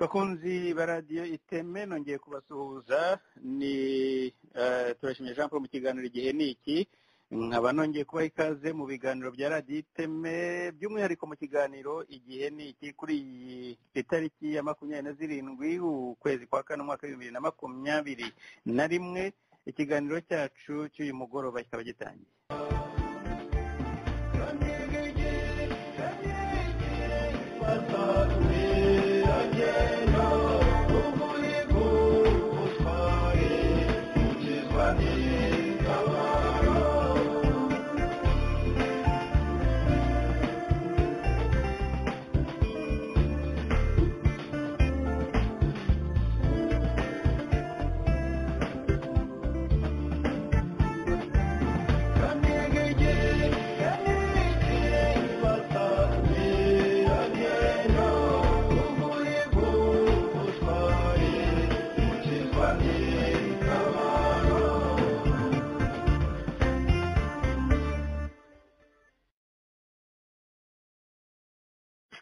bakunzi ba radiyo iteme nongeye kubasuhuza ni turashimye Jean Paul mu kiganiro igihe ni iki nkaba nongeye kubaha ikaze mu biganiro bya radiyo iteme by'umwihariko mu kiganiro igihe ni iki kuri iyi itariki ya 27 ukwezi kwa kane umwaka wa 2021 ikiganiro cyacu cy'uyu mugoroba kikaba gitangiye.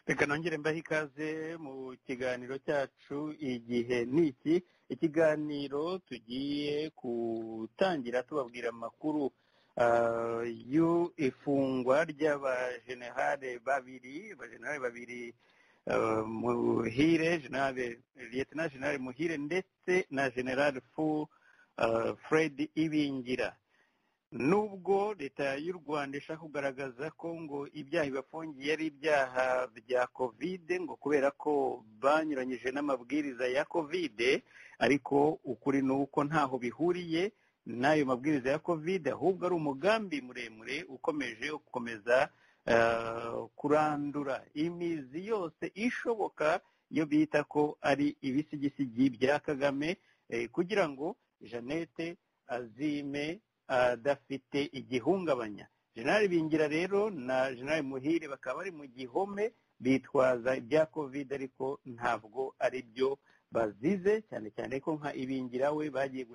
Reka nongere mbahe ikaze mu kiganiro cyacu igihe ni iki, ikiganiro tugiye gutangira tubabwira amakuru y'ifungwa ry'abajenerali babiri Muhire, Lieutenant General Muhire ndetse na General Fred Ibingira. Nubwo leta y'u Rwanda ishaka kugaragaza ko ngo ibyaha bibafungiye ari ibyaha bya covid ngo kubera ko banyuranyije n'amabwiriza ya covid, ariko ukuri ni uko ntaho bihuriye n'ayo mabwiriza ya covid, ahubwo ari umugambi muremure ukomeje gukomeza kurandura imizi yose ishoboka yo bita ko ari ibisigisigi bya Kagame, kugira ngo Jeannette azime adafite igihungabanya. General Bingira rero na General Muhire bakaba bari mu gihome bitwaza ibya covid, ariko ntabwo ari byo bazize, cyane cyane ko nka Ibingira we bagiye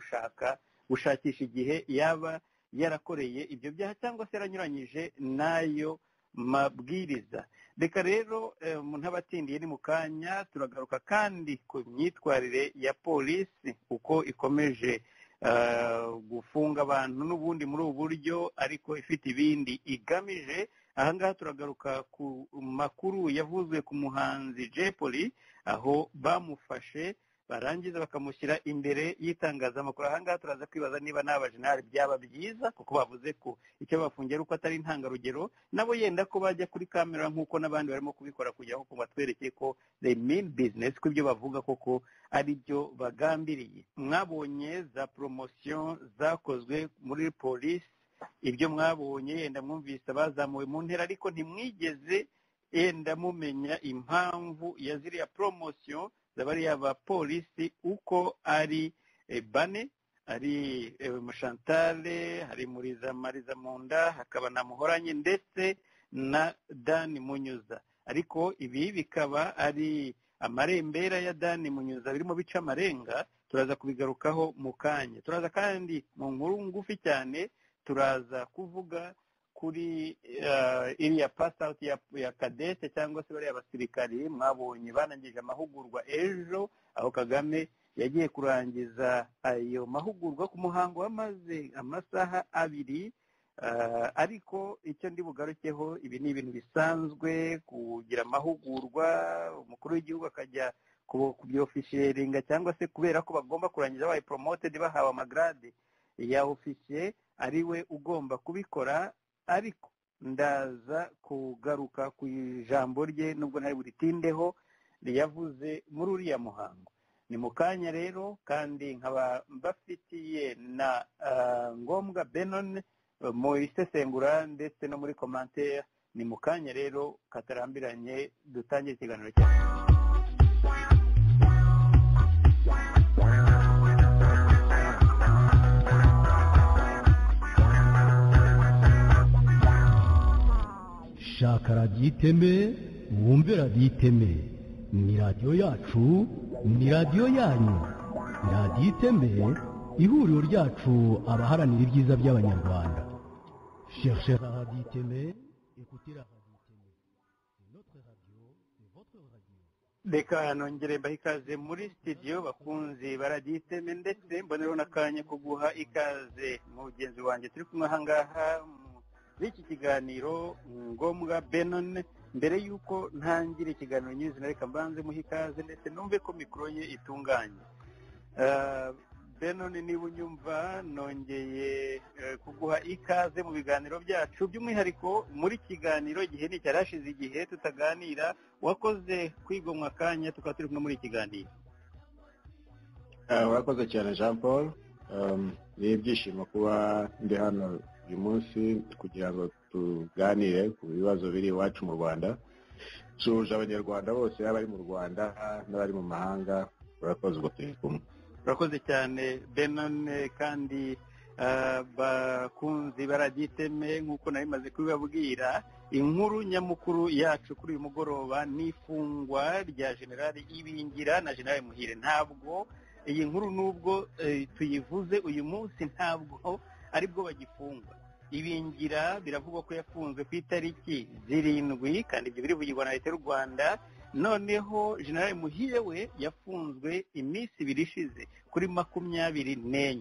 gushakisha igihe yaba yarakoreye ibyo byaha cyangwa se yaranyuranyije n'ayo mabwiriza. Reka rero umuntu abatindiye ni mu kanya turagaruka kandi ku myitwarire ya polisi uko ikomeje gufunga abantu n'ubundi muri ubu buryo, ariko ifite ibindi igamije. Ahangaha turagaruka ku makuru yavuzwe ku muhanzi Jay Polly, aho bamufashe barangiza bakamushyira imbere y'itangazamakuru. Ahangaha turaza kwibaza niba n'abajenerali byaba byiza, kuko bavuze ko icyo bafungiye uko atari intangarugero, nabo yenda ko bajya kuri kamera nk'uko n'abandi barimo kubikora kugira ngo batwereke ko they mean business, ko ibyo bavuga koko ari byo bagambiriye. Mwabonye za promotion zakozwe muri polisi, ibyo mwabonye yenda mwumvise bazamuwe mu ntera, ariko ntimwigeze yenda mumenya impamvu ya ziriya promotion zabariya ba polisi uko ari bane, ari Chantal, hari Mariza Munda, hakaba na Muhoranye ndetse na Dani Munyuza. Ariko ibi bikaba ari amarembera ya Dani Munyuza birimo bica amarenga, turaza kubigarukaho mu kanya. Turaza kandi mu nkuru ngufi cyane turaza kuvuga kuri iriya pass out ya kadete cyangwa se bari abasirikari mwabonye banangije amahugurwa ejo, aho Kagame yagiye kurangiza ayo mahugurwa ku muhango wamaze amasaha 2, ariko icyo ndi bugarukeho, ibi ni ibintu bisanzwe kugira amahugurwa, umukuru w'igihugu akajya kubyofishiringa cyangwa se kubera ko bagomba kurangiza bayi promoted bahawe amagrade ya officier, ariwe ugomba kubikora. Ariko ndaza kugaruka ku ijambo rye nubwo ntari buritindeho yavuze muri uriya muhango. Ni mu kanya rero, kandi nkaba mbafitiye na Ngombwa Benon mu isesengura ndetse no muri commentaire. Ni mu kanya rero katarambiranye dutangiye ikiganiro cyacu. Shaka radiyo iteme, wumve radiyo iteme. Ni radiyo yacu, ni radiyo yanyu. Radiyo iteme, ihuriro ryacu abaharanira ibyiza by'abanyarwanda. Cherchez la radio iteme, écoutez la radio iteme. C'est notre radio, c'est votre radio. reka nongere mbaha ikaze muri studio bakunzi baraditeme ndetse mbonero n'akanya ko guha ikaze mugenzi wanjye turi kumwe aha ngaha muri iki kiganiro ngombwa Benon. Mbere y'uko ntangira ikiganiro nyizina reka mbanze muha ikaze ndetse numve ko mikoro ye itunganye. Benon, niba unyumva nongeye kuguha ikaze mu biganiro byacu, by'umwihariko muri kiganiro igihe ni cyarashize igihe tutaganira, wakoze kwigomwa akanya tukaba turi kumwe muri kiganiro. Urakoze cyane Jean Paul. Ni ibyishimo kuba ndi hano uyu munsi kugira ngo tuganire ku bibazo biri iwacu mu Rwanda. Suje abanyarwanda bose abari mu Rwanda n'abari mu mahanga, urakoze ubwo turi kumwe. Urakoze cyane Benon, kandi bakunzi baraditeme nk'uko nari maze kubibabwira, inkuru nyamukuru yacu kuri uyu mugoroba ni ifungwa rya Generali Ibingira na Generali Muhire. Ntabwo iyi nkuru nubwo tuyivuze uyu munsi ntabwo aribwo bagifungwa. Ibingira biravugwa ko yafunzwe ku itariki 7 kandi ibyo birivugirwa na leta y'u Rwanda. Noneho General Muhire we yafunzwe iminsi 2 ishize kuri 24.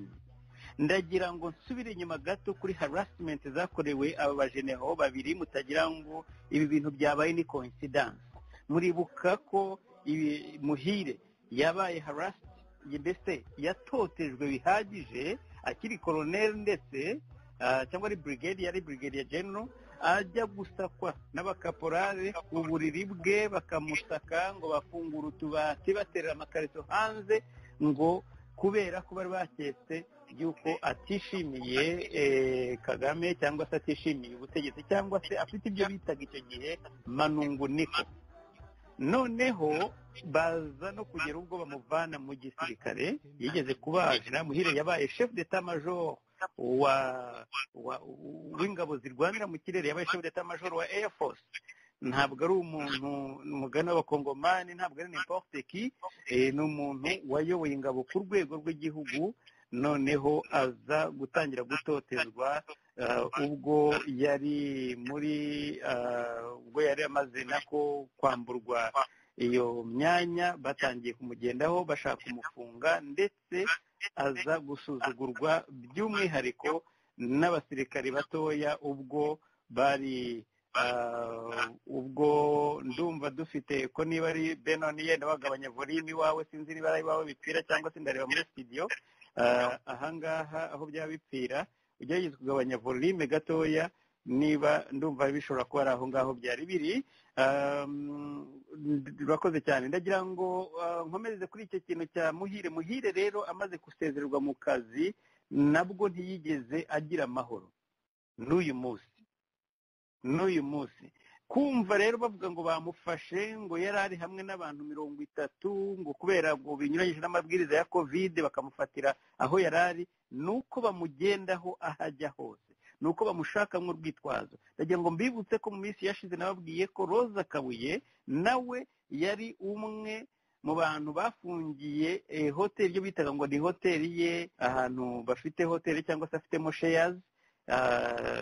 Ndagira ngo nsubire inyuma gato kuri harassment zakorewe aba bajeneho babiri, mutagira ngo ibi bintu byabaye ni coincidence. Muribuka ko Muhire yabaye harassed, mbese yatotejwe bihagije akiri colonel ndetse cyangwa ari brigadier general, ajya gusakwa n'abakaporale uburiri bwe bakamusaka ngo bafungura utubati baterera amakarito hanze, ngo kubera ko bari baketse yuko atishimiye Kagame cyangwa se atishimiye ubutegetsi cyangwa se afite ibyo bitaga icyo gihe manunguniko. Noneho baza no kugera ubwo bamuvana mu gisirikare. Yigeze kuba General Muhire yabaye chef d'état major w'ingabo zirwanira mu kirere, yabaye chef d'état major wa Air Force. Ntabwo ari umuntu umugani w'abakongomani, ntabwo ari n'importe qui, ni umuntu wayoboye ingabo ku rwego rw'igihugu. Noneho aza gutangira gutotezwa ubwo yari amaze nako kwamburwa iyo myanya, batangiye kumugendaho bashaka kumufunga, ndetse aza gusuzugurwa by'umwihariko n'abasirikari batoya ubwo bari ubwo ndumva dufite ko niba ari Benon yenda bagabanya volume iwawe, sinzi niba ari iwawe bipfira cyangwa se ndareba muri studio. Ahangaha aho byaba bipfira ugerageza kugabanya volume gatoya, niba ndumva bishobora kuba ari aho ngaho byari biri. Urakoze cyane. Ndagira ngo nkomereze kuri icyo kintu cya Muhire. Muhire rero amaze gusezererwa mu kazi nabwo ntiyigeze agira amahoro n'uyu munsi. Kumva rero bavuga ngo bamufashe ngo yari ari hamwe n'abantu 30 ngo kubera ngo binyuranyije n'amabwiriza ya COVID bakamufatira aho yari ari, nuko bamugendaho ahajya hose, nuko bamushakamo urwitwazo. Ndagira ngo mbibutse ko mu minsi yashize nababwiye ko Roza Kabuye nawe yari umwe mu bantu bafungiye hoteli yo bitaga ngo ni hoteli ye, ahantu bafite hoteli cyangwa se afitemo shares.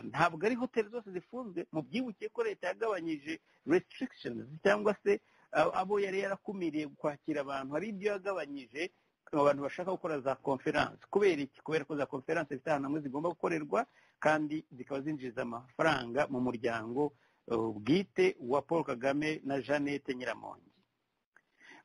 Ntabwo ari hoteli zose zifunzwe. mu byibukiye ko leta yagabanyije restrictions cyangwa se abo yari yarakumiriye kwakira abantu, hari ibyo yagabanyije abantu bashaka gukora za conference. Kubera iki? Kubera ko za conference zifite ahantu hamwe zigomba gukorerwa kandi zikaba zinjiza amafaranga mu muryango bwite wa Paul Kagame na Jeannette Nyiramongi.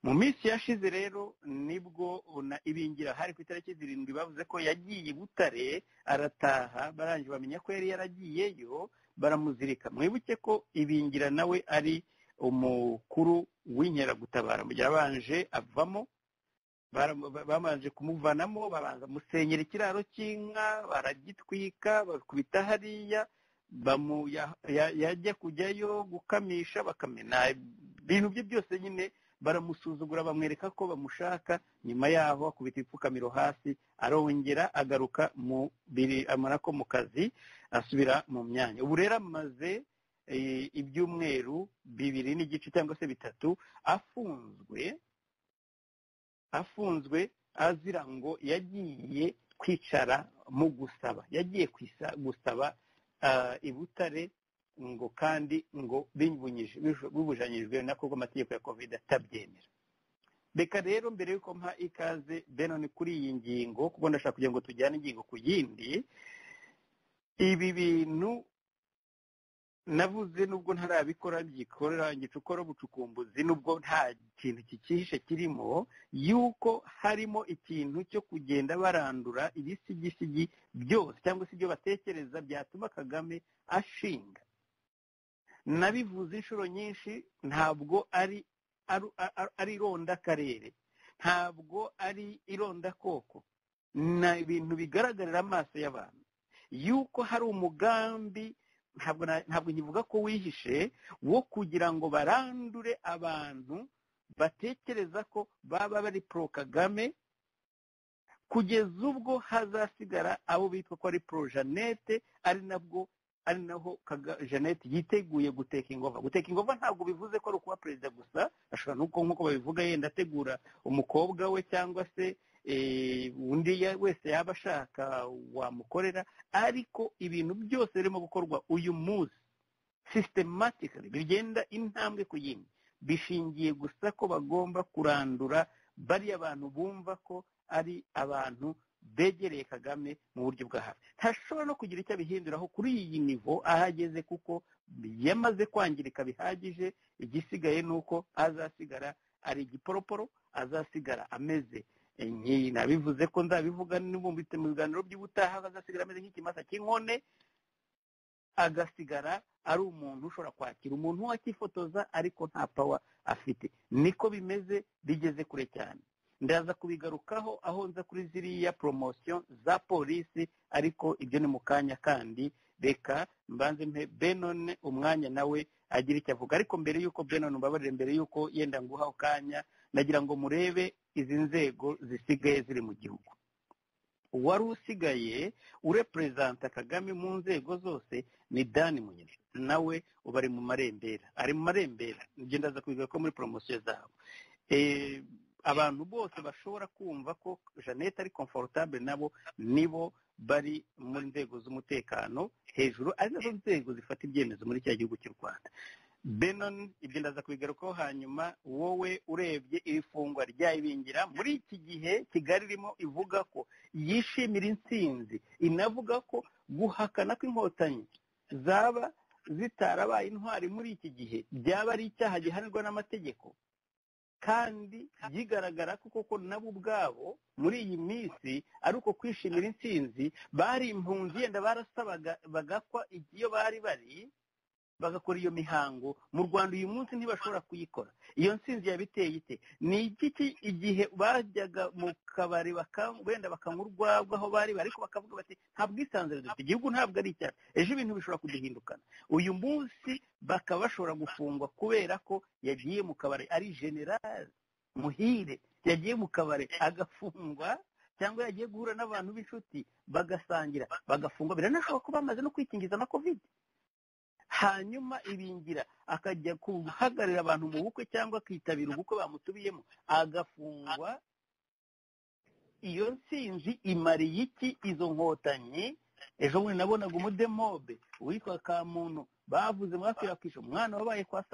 Mu minsi yashize rero nibwo Ibingira hari ku itariki 7 bavuze ko yagiye Butare arataha, barangije bamenya ko yari yaragiyeyo baramuzirika. Mwibuke ko Ibingira nawe ari umukuru w'inkeragutabara, mu gihe abanje avamo, bamanje kumuvanamo, babanza musenyera ikiraro cy'inka, baragitwika, bakubita hariya, yajya kujyayo gukamisha bakamena ibintu bye byose, nyine baramusuzugura, bamwereka ko bamushaka. Nyuma yaho akubita ipfukamiro hasi, arongera agaruka amara ko mu kazi, asubira mu myanya. Ubu rero amaze ibyumweru 2 n'igice cyangwa se 3 afunzwe azira ngo yagiye kwicara mu gusaba, yagiye gusaba i Butare ngo kandi ngo bibujanyijwe nako amategeko ya COVID atabyemera. reka rero mbere y'uko mpa ikaze Benon kuri iyi ngingo kuko ndashaka kugira ngo tujyane ingingo ku yindi, ibi bintu navuze nubwo ntarabikora byikorera ngicukora bucukumbuzi nubwo nta kintu kikihishe kirimo, yuko harimo ikintu cyo kugenda barandura ibisigisigi byose cyangwa se ibyo batekereza byatuma Kagame ashinga. Nabivuze inshuro nyinshi, ntabwo ari ironda karere, ntabwo ari ironda koko, na ibintu bigaragarira amaso y'abantu yuko hari umugambi, ntabwo nkivuga ko wihishe, wo kugira ngo barandure abantu batekereza ko baba bari pro Kagame, kugeza ubwo hazasigara abo bitwa ko ari pro Jeannette, ari naho Jeannette yiteguye guteka ingova. Guteka ingova ntabwo bivuze ko ari ukuba perezida gusa, ashobora nk'uko babivuga yenda ategura umukobwa we cyangwa se undi wese yaba ashaka wamukorera, ariko ibintu byose birimo gukorwa uyu munsi systematically bigenda intambwe ku yindi, bishingiye gusa ko bagomba kurandura bariya bantu bumva ko ari abantu begereye Kagame mu buryo bwa hafi. Ntashobora no kugira icyo abihinduraho kuri iyi nivo ahageze, kuko yamaze kwangirika bihagije. Igisigaye ni uko azasigara ari igiporoporo, azasigara ameze nabivuze ko nzabivuga nibumbite mu biganiro by'ubutaha, azasigara ameze nk'ikimasa cy'inkone, agasigara ari umuntu ushobora kwakira umuntu wakifotoza ariko nta pawa afite. Niko bimeze, bigeze kure cyane. Ndaza kubigarukaho aho nza kuri ziriya promotion za polisi, ariko ibyo ni mu kanya kandi. Reka mbanze mpe Benon umwanya nawe agira icyo avuga, ariko mbere y'uko Benon mbabarire, mbere y'uko yenda nguha ukanya, nagira ngo murebe izi nzego zisigaye ziri mu gihugu. Uwari usigaye urepresenta Kagame mu nzego zose ni Dan Munyesha, nawe uba ari mu marembera, nibyo ndaza kubivuga ko muri promotion zabo. Abantu bose bashobora kumva ko Jeannette ari comfortable nabo nibo bari mu nzego z'umutekano hejuru, ari nazo nzego zifata ibyemezo muri cya gihugu cy'u Rwanda. Benon, ibyo ndaza kubigarukaho hanyuma. Wowe urebye ifungwa rya Ibingira muri iki gihe Kigali irimo ivuga ko yishimira intsinzi, inavuga ko guhakana kw'inkotanyi zaba zitarabaye intwari muri iki gihe byaba ari icyaha gihanirwa n'amategeko, kandi bigaragara ko koko nabo ubwabo muri iyi minsi ari uko kwishimira intsinzi. Bari impunzi, yenda barasabaga bagakwa iyo bari bagakora iyo mihango mu Rwanda, uyu munsi ntibashobora kuyikora. Iyo ntsinzi yabiteye ite? Ni iki? Igihe bajyaga mu kabari wenda bakanywa urwagwa aho bari, ariko bakavuga bati nta bwisanzure dufite, igihugu ntabwo ari icyacu, ejo ibintu bishobora kuduhindukana. Uyu munsi bakaba bashobora gufungwa kubera ko yagiye mu kabari, ari General Muhire yagiye mu kabari agafungwa, cyangwa yagiye guhura n'abantu b'inshuti bagasangira bagafungwa. Biranashoboka ko bamaze no kwikingiza na COVID. Hanyuma Ibingira akajya guhagararira abantu mu bukwe cyangwa akitabira ubukwe bamutubiyemo agafungwa. Iyo ntsinzi imariye iki izo nkotanyi? Ejo bundi nabonaga umudemobe witwa Kamuntu bavuze mwakwirakwisha umwana wabaye kwa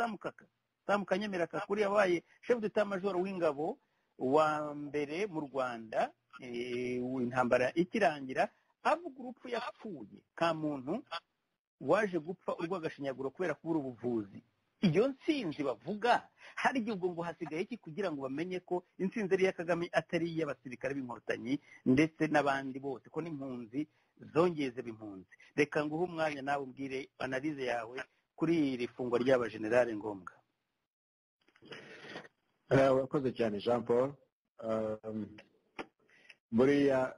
Samu Kanyemeraka, kuri yabaye chef d'état major w'ingabo wa mbere mu Rwanda intambara ikirangira, avuga urupfu yapfuye. Kamuntu waje gupfa urw'agashinyaguro kubera kubura ubuvuzi. Iyo ntsinzi bavuga, hari igihe ngo hasigaye iki kugira ngo bamenye ko intsinzi ari iya Kagame atari iy'abasirikare b'inkotanyi ndetse n'abandi bose, ko n'impunzi zongeye ziba impunzi. Reka nguhe umwanya nawe ubwire analize yawe kuri iri fungwa ry'abajenerali ngombwa. Urakoze cyane Jean Paul. Buriya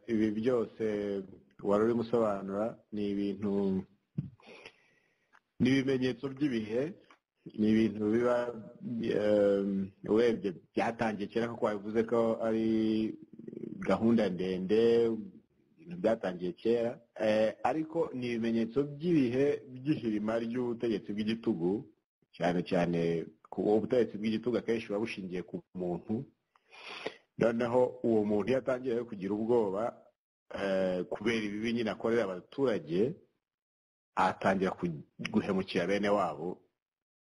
ibi byose wari urimo usobanura ni ibintu, ni ibimenyetso by'ibihe, ni ibintu biba urebye byatangiye kera, kuko wabivuze ko ari gahunda ndende, ibintu byatangiye kera, ariko ni ibimenyetso by'ibihe by'ihirima ry'ubutegetsi bw'igitugu, cyane cyane ku butegetsi bw'igitugu akenshi buba bushingiye ku muntu. Noneho uwo muntu iyo atangiye kugira ubwoba kubera ibibi nyine akorera abaturage, atangira guhemukira bene wabo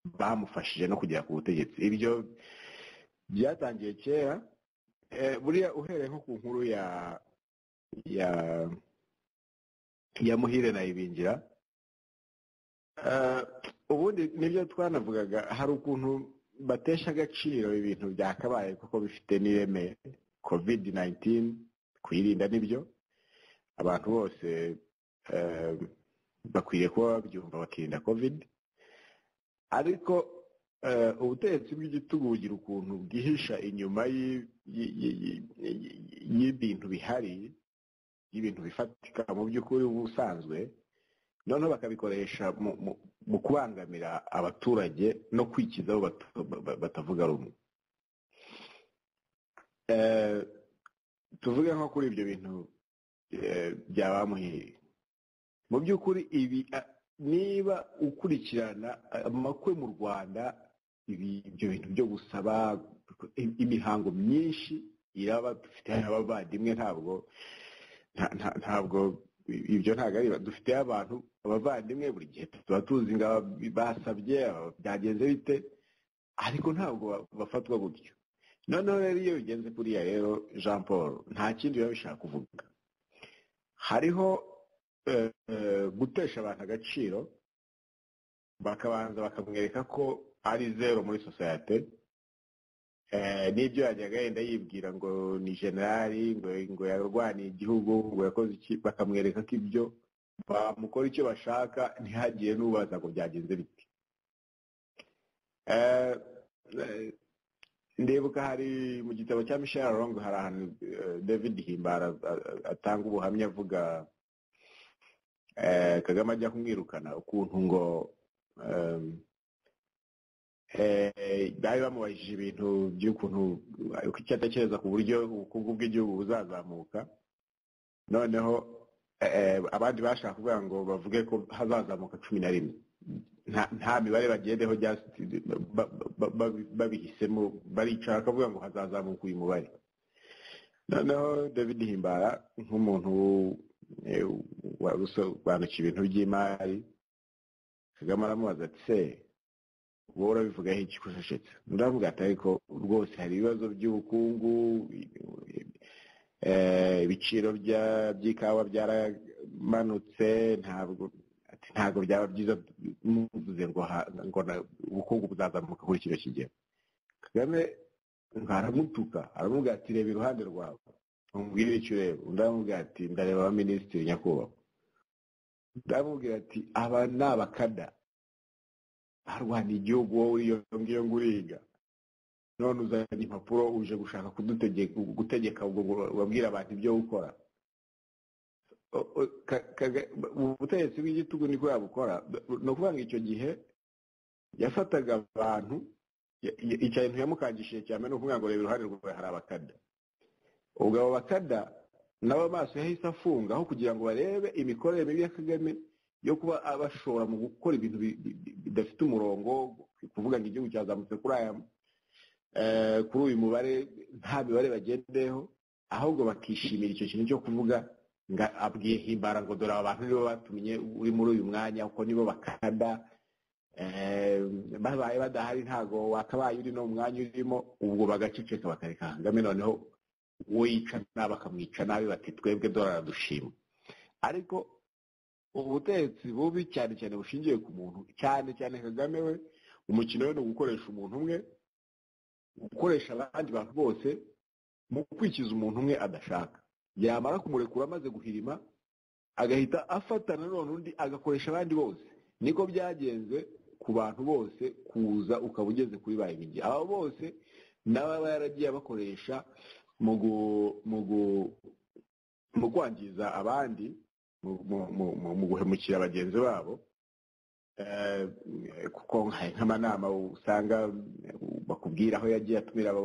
bamufashije no kugera ku butegetsi. Ibyo byatangiye kera buriya uhereye nko ku nkuru ya Muhire na Ibingira ubundi nibyo twanavugaga hari ukuntu batesha agaciro ibintu byakabaye kuko bifite n'ireme covid-19 kwirinda nibyo abantu bose bakwiriye kuba babyumva bakirinda covid ariko ubutegetsi bw'igitugu bugira ukuntu bwihisha inyuma y'ibintu bihari y'ibintu bifatika mu by'ukuri ubusanzwe noneho bakabikoresha mu kubangamira abaturage no kwikizaho batavuga rumwe tuvuge nko kuri ibyo bintu bya ba Muhire mu by'ukuri ibi niba ukurikirana amakwe mu Rwanda ibyo bintu byo gusaba imihango myinshi iraba dufite abavandimwe ntabwo ibyo ntabwo ari dufite abantu abavandimwe buri gihe tuba tuzi ngo basabye byagenze bite ariko ntabwo bafatwa gutyo noneho rero iyo bigenze kuriya rero Jean Paul nta kindi biba bishaka kuvuga hariho gutesha abantu agaciro bakabanza bakamwereka ko ari zero muri sosiyete n'ibyo yajyaga yenda yibwira ngo ni generali ngo yarwaniye igihugu ngo yakoze iki bakamwereka ko ibyo bamukora icyo bashaka ntihagire n'ubaza ngo byagenze biti ndibuka hari mu gitabo cya Michel Rongo hari ahantu David Himbara atanga ubuhamya avuga Kagame ajya kumwirukana ukuntu ngo bari bamubajije ibintu by'ukuntu icyo atekereza ku buryo ubukungu bw'igihugu buzazamuka noneho abandi bashaka kuvuga ngo bavuge ko hazazamuka 11 nta mibare bagendeho babihisemo baricara bakavuga ngo hazazamuka uyu mubare noneho David Himbara nk'umuntu warusobanukiwe ibintu by'imari Kagame aramubaza ati se wowe urabivugaho iki kusheshetse ndavuga ati ariko rwose hari ibibazo by'ubukungu ibiciro by'ikawa byaramanutse ntabwo byaba byiza muvuze ngo ubukungu buzazamuka kuri kino kigero Kagame aramutuka aramubwira ati reba iruhande rwawe umubwire icyo ureba undi aramubwira ati ndareba abaminisitiri nyakubahwa ndamubwira ati aba ni abakada barwana igihugu wowe uriyongiye ngo uriga none uzanye impapuro uje gushaka gutegeka ubabwira abantu ibyo gukora ubutegetsi bw'igitugu niko yabukora ni ukuvuga ngo icyo gihe yafataga abantu ikintu yamukangishije cyane ni ukuvuga ngo reba iruhande rwawe hari abakada ubwo abo bakada nabo amaso yahise afunga aho kugira ngo barebe imikorere mibi ya Kagame yo kuba abashobora mu gukora ibintu bidafite umurongo kuvuga ngo igihugu cyazamutse kuri uyu mubare nta mibare bagendeho ahubwo bakishimira icyo kintu cyo kuvuga ngo abwiye Himbara ngo dore abantu nibo batumye uri muri uyu mwanya kuko nibo bakada babaye badahari ntago wakabaye uri no mwanya urimo ubwo bagaceceka bakareka Kagame noneho uwo yica nabi bakamwica nabi bati twebwe dore aradushima ariko ubutegetsi bubi cyane cyane bushingiye ku muntu cyane cyane Kagame we umukino we ni ugukoresha umuntu umwe gukoresha abandi bantu bose mu kwikiza umuntu umwe adashaka yamara kumurekura amaze guhirima agahita afatana none undi agakoresha abandi bose niko byagenze ku bantu bose kuza ukaba ugeze kuri bayibigi aba bose n'ababa yaragiye abakoresha mu kwangiza abandi mu guhemukira bagenzi babo kuko nk'amanama usanga bakubwira aho yagiye atumira abo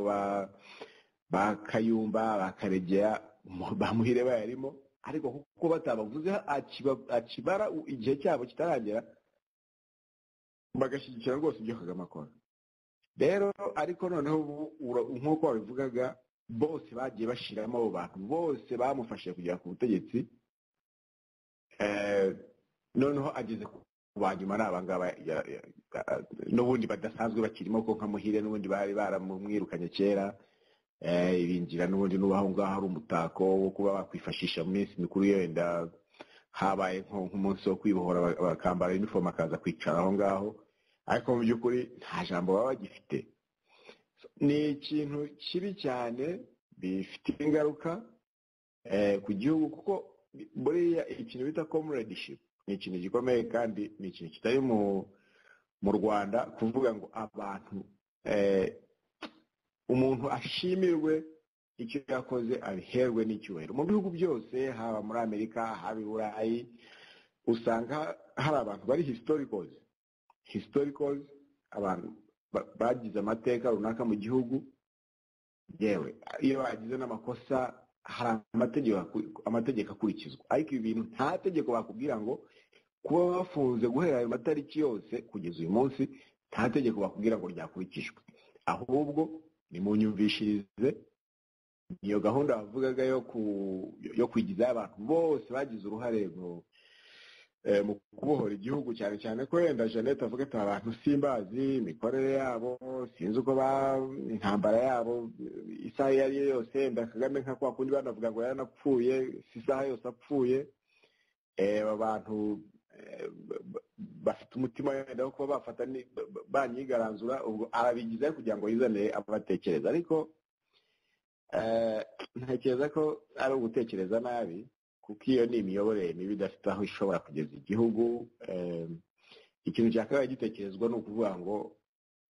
ba Kayumba bakaregera bamuhire bayarimo ariko kuko batabavuze akibara igihe cyabo kitaragera bagashyigikira rwose ibyo Kagame akora rero ariko noneho nk'uko babivugaga bose bagiye bashiramo abo bantu bose bamufashije kugera ku butegetsi noneho ageze ku banyuma n'abangaba n'ubundi badasanzwe bakirimo ko nka Muhire n'ubundi bari baramumwirukanye kera binjira n'ubundi n'ubaho ngaho hari umutako wo kuba bakwifashisha mu minsi mikuru yenda habaye nk'umunsi wo kwibohora bakambara uniform akaza kwicara aho ngaho ariko mu by'ukuri nta jambo baba bagifite. Ni ikintu kibi cyane bifite ingaruka ku gihugu kuko buriya ikintu bita comradeship ni ikintu gikomeye kandi ni ikintu kitari mu Rwanda kuvuga ngo abantu umuntu ashimirwe icyo yakoze abiherwe n'icyubahiro. Mu bihugu byose haba muri Amerika haba i Burayi usanga hari abantu bari historicals abantu bagize amateka runaka mu gihugu, yewe iyo bagize n'amakosa hari amategeko akurikizwa, ariko ibi bintu nta tegeko bakubwira ngo kuba bafunze guhera ayo matariki yose kugeza uyu munsi nta tegeko bakubwira ngo ryakurikijwe, ahubwo ni mu nyumvishirize niyo gahunda bavugaga yo kwigiza abantu bose bagize uruhare mu kubohora igihugu, cyane cyane ko wenda Jeannette avuga ati abantu simbazi imikorere yabo, sinzi uko intambara yabo isaha iyo ari yo yose, wenda Kagame nka kwa kundi banavuga ngo yaranapfuye si isaha yose apfuye. Aba bantu bafite umutima wenda wo kuba bafata banyigaranzura, ubwo arabigize kugira ngo yizane abatekereza, ariko ntekereza ko ari ugutekereza nabi kuko iyo ni imiyoborere mibi idafite aho ishobora kugeza igihugu. Ikintu cyakabaye gitekerezwa ni ukuvuga ngo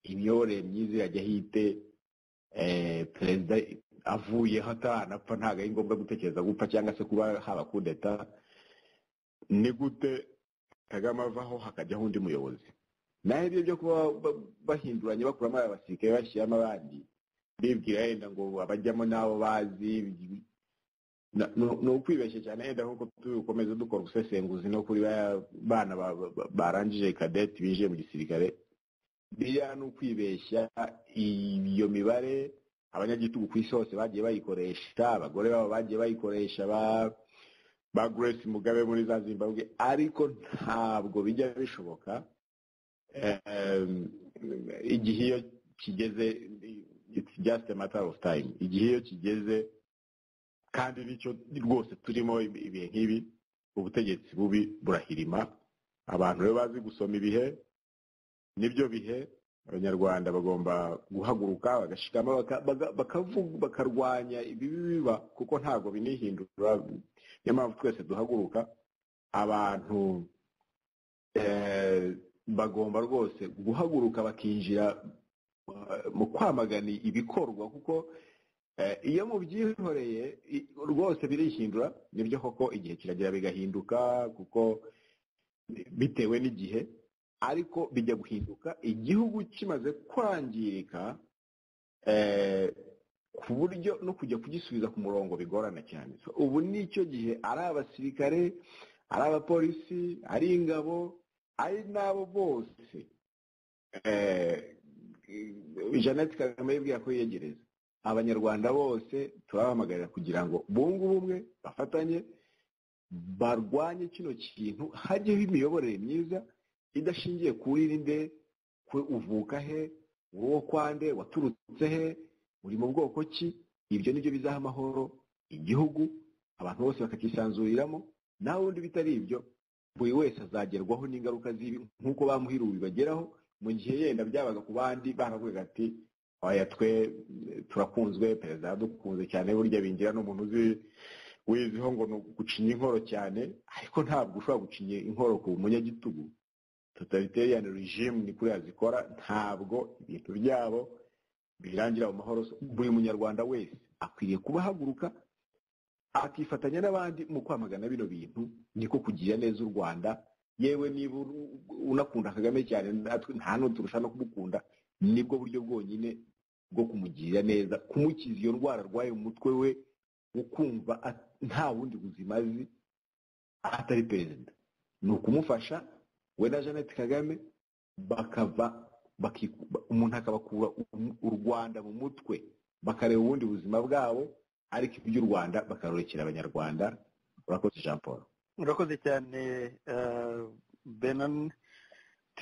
imiyoborere myiza irajya hite perezida avuyeho ataranapfa ntabwo ari ngombwa gutekereza gupfa cyangwa se kuba haba kudeta. Ni gute Kagame avaho hakajyaho undi muyobozi? Naho ibyo byo kuba bahinduranye bakuramo abasirikare bashyiramo abandi bibwira yenda ngo abajyamo n'abo bazi, ni ukwibeshya cyane yenda nk'uko tukomeza dukora ubusesenguzi no kuri bana barangije kadeti binjiye mu gisirikare. Biriya ni ukwibeshya. Iyo mibare abanyagitugu ku isi hose bagiye bayikoresha, abagore babo bagiye bayikoresha, ba Grace Mugabe muri za Zimbabwe, ariko ntabwo bijya bishoboka. Igihe iyo kigeze it's just a matter of time. Igihe iyo kigeze, kandi nicyo rwose turimo ibihe nk'ibi, ubutegetsi bubi burahirima. Abantu rero bazi gusoma ibihe, nibyo bihe abanyarwanda bagomba guhaguruka bagashikama bakavuga bakarwanya ibibi biba, kuko ntabwo binihindura. Niyo mpamvu twese duhaguruka. Abantu bagomba rwose guhaguruka bakinjira mu kwamagana ibikorwa, kuko iyo mubyihoreye rwose birihindura. Nibyo koko igihe kiragera bigahinduka kuko bitewe n'igihe, ariko bijya guhinduka igihugu kimaze kwangirika ku buryo no kujya kugisubiza ku murongo bigorana cyane. Ubu nicyo gihe ari abasirikare, ari abapolisi, ari ingabo, ari n'abo bose Jeannette Kagame yibwira ko yegereza abanyarwanda bose. Turabahamagarira kugira ngo bunge ubumwe, bafatanye, barwanye kino kintu, hajyeho imiyoborere myiza idashingiye kuri rinde, uvuka he, uwo kwande, waturutse he, uri mu bwoko ki. Ibyo nibyo bizaha amahoro igihugu, abantu bose bakakisanzuriramo. naho undi bitari ibyo buri wese azagerwaho n'ingaruka z'ibi nk'uko bamuhiriwe bibageraho mu gihe yenda byabaga ku bandi baravuga ati oya twe turakunzwe, perezida yadukunze cyane, burya bingira n'umuntu wiziho ngo gucinya inkoro cyane, ariko ntabwo ushobora gucinya inkoro ku munyagitugu. Totalitarian regime ni kuri yazikora, ntabwo ibintu byabo birangira mu mahoro. Buri munyarwanda wese akwiriye kubahaguruka akifatanya n'abandi mu kwamagana bino bintu, niko kugira neza u Rwanda. Yewe niba unakunda Kagame cyane, nta no turusha no kumukunda, nibwo buryo bwonyine bwo kumugirira neza, kumukiza iyo ndwara arwaye mu mutwe we, ukumva nta bundi buzima azi atari perezida. Ni ukumufasha we na Jeannette Kagame umuntu akabakura u Rwanda mu mutwe, bakareba ubundi buzima bwabo, ariko iby'u Rwanda bakarurekera abanyarwanda. Urakoze Jean Paul. Urakoze cyane Benon.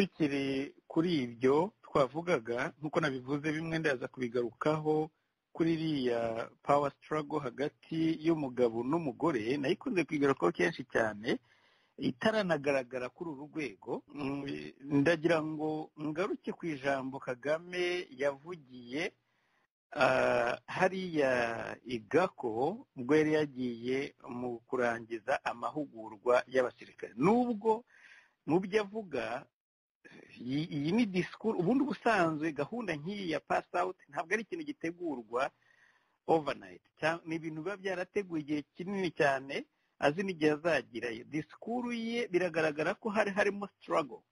tukiri kuri ibyo twavugaga nk'uko nabivuze bimwe ndaza kubigarukaho kuri iriya power struggle hagati y'umugabo n'umugore nayikunze kwigarukaho kenshi cyane itaranagaragara kuri uru rwego. Ndagira ngo ngaruke ku ijambo Kagame yavugiye hariya igako ubwo yari yagiye mu kurangiza amahugurwa y'abasirikare. Nubwo mu byo avuga iyi ni disikuru, ubundi ubusanzwe gahunda nk'iyi ya pass out ntabwo ari ikintu gitegurwa overnight, ni ibintu biba byarateguye igihe kinini cyane azi n'igihe azagirayo. Disikuru ye biragaragara ko hari harimo struggle.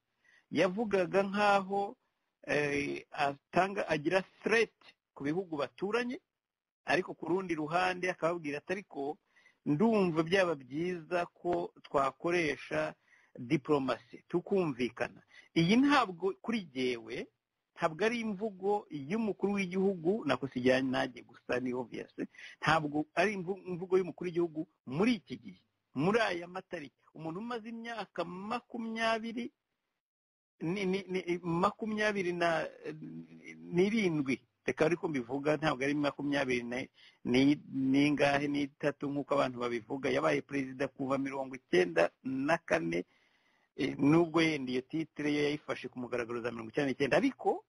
Yavugaga nk'aho agira threat ku bihugu baturanye, ariko ku rundi ruhande akababwira ati ariko ndumva byaba byiza ko twakoresha diplomasi tukumvikana. Iyi ntabwo kuri jyewe ntabwo ari imvugo y'umukuru w'igihugu, nako sijyanye nanjye gusa ni obvious, ntabwo ari imvugo y'umukuru w'igihugu muri iki gihe, muri aya matariki. Umuntu umaze imyaka makumyabiri n'irindwi, reka ariko mbivuga, ntabwo ari 23 nk'uko abantu babivuga, yabaye perezida kuva 1994, nubwo yenda iyo titire yo yayifashe ku mugaragaro za 1999, ariko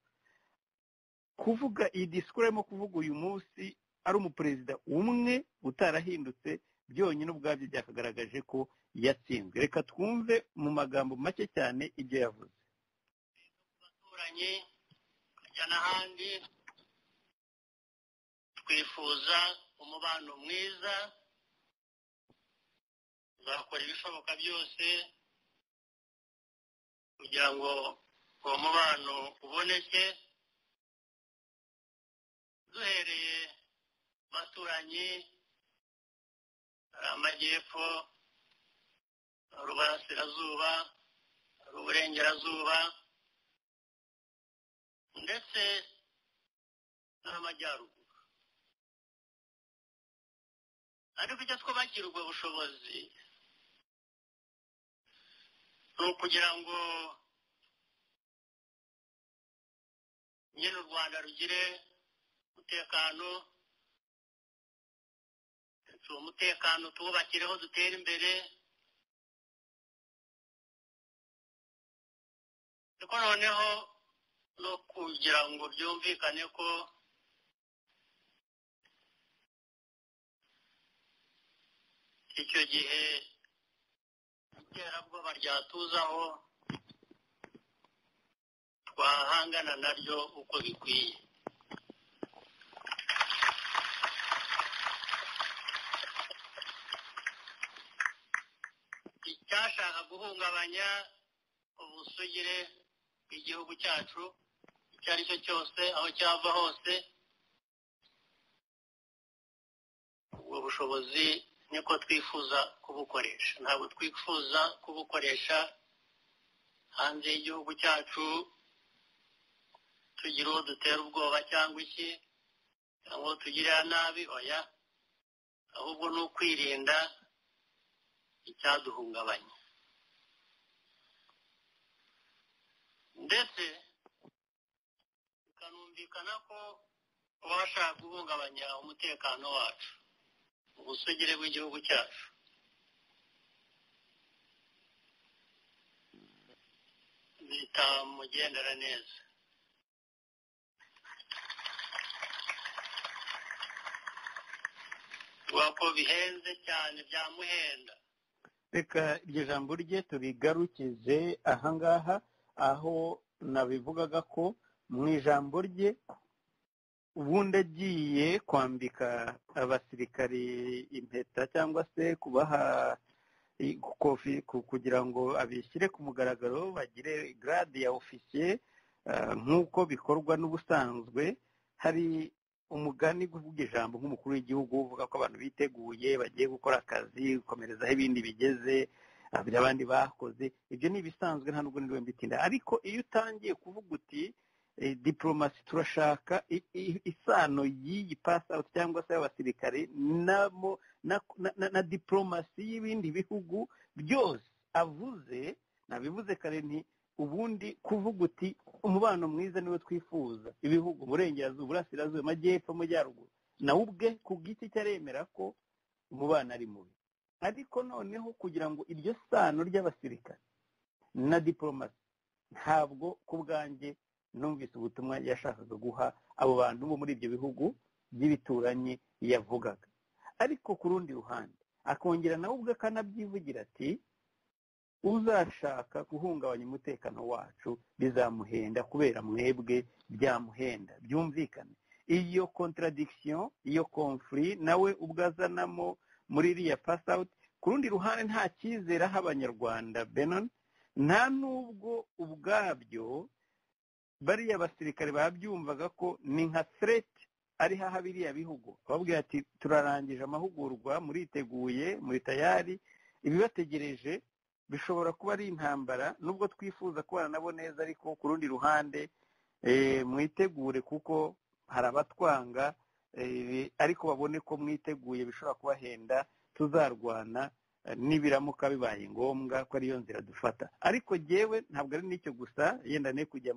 kuvuga iyi disikuru arimo kuvuga uyu munsi ari umuperezida umwe utarahindutse, byonyine ubwabyo byakagaragaje ko yatsinzwe. Reka twumve mu magambo make cyane ibyo yavuze. Abaturanyi kajya n'ahandi twifuza umubano mwiza, tuzakora ibishoboka byose kugira ngo uwo mubano uboneke, duhereye abaturanyi, hari amajyepfo, hari uburasirazuba, hari uburengerazuba ndetse n'amajyaruguru. ariko icyo twubakira ubwo bushobozi ni ukugira ngo nyine u Rwanda rugire umutekano, uwo mutekano tuwubakireho, dutere imbere, ariko noneho no kugira ngo byumvikane ko icyo gihe iterabwoba ryatuzaho twahangana naryo uko bikwiye. Icyashaka guhungabanya ubusugire bw'igihugu cyacu icyo ari cyo cyose, aho cyava hose, ubwo bushobozi niko twifuza kubukoresha. Ntabwo twifuza kubukoresha hanze y'igihugu cyacu tugira uwo dutera ubwoba cyangwa iki, cyangwa tugirira nabi, oya, ahubwo ni ukwirinda icyaduhungabanya. Ndetse bikanumvikana ko uwashaka guhungabanya umutekano wacu, ubusugire bw'igihugu cyacu, bitamugendera neza. Ko bihenze cyane, byamuhenda. Reka iryo jambo rye turigarukize ahangaha, aho nabivugaga ko mu ijambo rye ubundi agiye kwambika abasirikari impeta cyangwa se kubaha kofi kugira ngo abishyire ku mugaragaro bagire grade ya ofisiye nk'uko bikorwa n'ubusanzwe. Hari umugani kuvuga ijambo nk'umukuru w'igihugu uvuga ko abantu biteguye bagiye gukora akazi, gukomerezaho ibindi bigeze abandi bakoze. Ibyo ni ibisanzwe, nta nubwo niriwe mbitinda. Ariko iyo utangiye kuvuga uti diplomasi, turashaka isano y'iyi pass out cyangwa se y'abasirikare na diplomasi y'ibindi bihugu byose avuze, nabivuze kare nti ubundi kuvuga uti umubano mwiza niwo twifuza ibihugu burengerazuba burasirazuba amajyepfo amajyaruguru nawe ubwe ku giti cye aremera ko umubano ari mubi ariko noneho kugira ngo iryo sano ry'abasirikare na diplomasi ntabwo ku bwanjye numvise ubutumwa yashakaga guha abo bantu bo muri ibyo bihugu by'ibituranyi yavugaga ariko ku rundi ruhande akongera nawe ubwe akanabyivugira ati uzashaka guhungabanya umutekano wacu bizamuhenda kubera mwebwe byamuhenda byumvikane iyo contradiction iyo conflit nawe ubwo azanamo muri iriya pass out ku rundi ruhande nta cyizere aho abanyarwanda Benon nta n'ubwo ubwabyo bariya basirikare babyumvaga ko ni nka threat ari haha biriya bihugu bababwira ati turarangije amahugurwa muriteguye muri tayari ibibategereje bishobora kuba ari intambara nubwo twifuza kubana nabo neza ariko ku rundi ruhande mwitegure kuko hari abatwanga ariko babone ko mwiteguye bishobora kubahenda tuzarwana nibiramuka bibaye ngombwa ko ariyo nzira dufata ariko jyewe ntabwo ari n'icyo gusa yenda ne kujya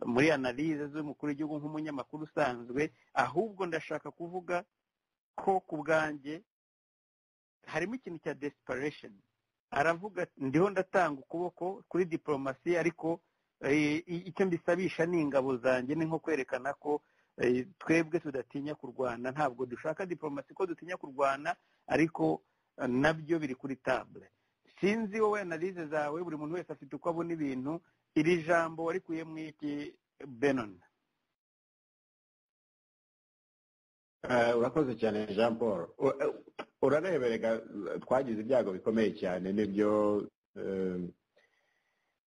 muri analyse z'umukuru w'igihugu nk'umunyamakuru usanzwe ahubwo ndashaka kuvuga ko ku bwanjye harimo ikintu cya desperation aravuga ndiho ndatanga ukuboko kuri diplomasi ariko icyo mbisabisha ni ingabo zanjye ni nko kwerekana ko twebwe tudatinya kurwana ntabwo dushaka diplomasi ko dutinya kurwana ariko nabyo biri kuri table sinzi wowe analyse zawe buri muntu wese afite uko abona ibintu iri jambo warikuye mu iki Benon urakoze cyane Jean Paul urareberega twagize ibyago bikomeye cyane nibyo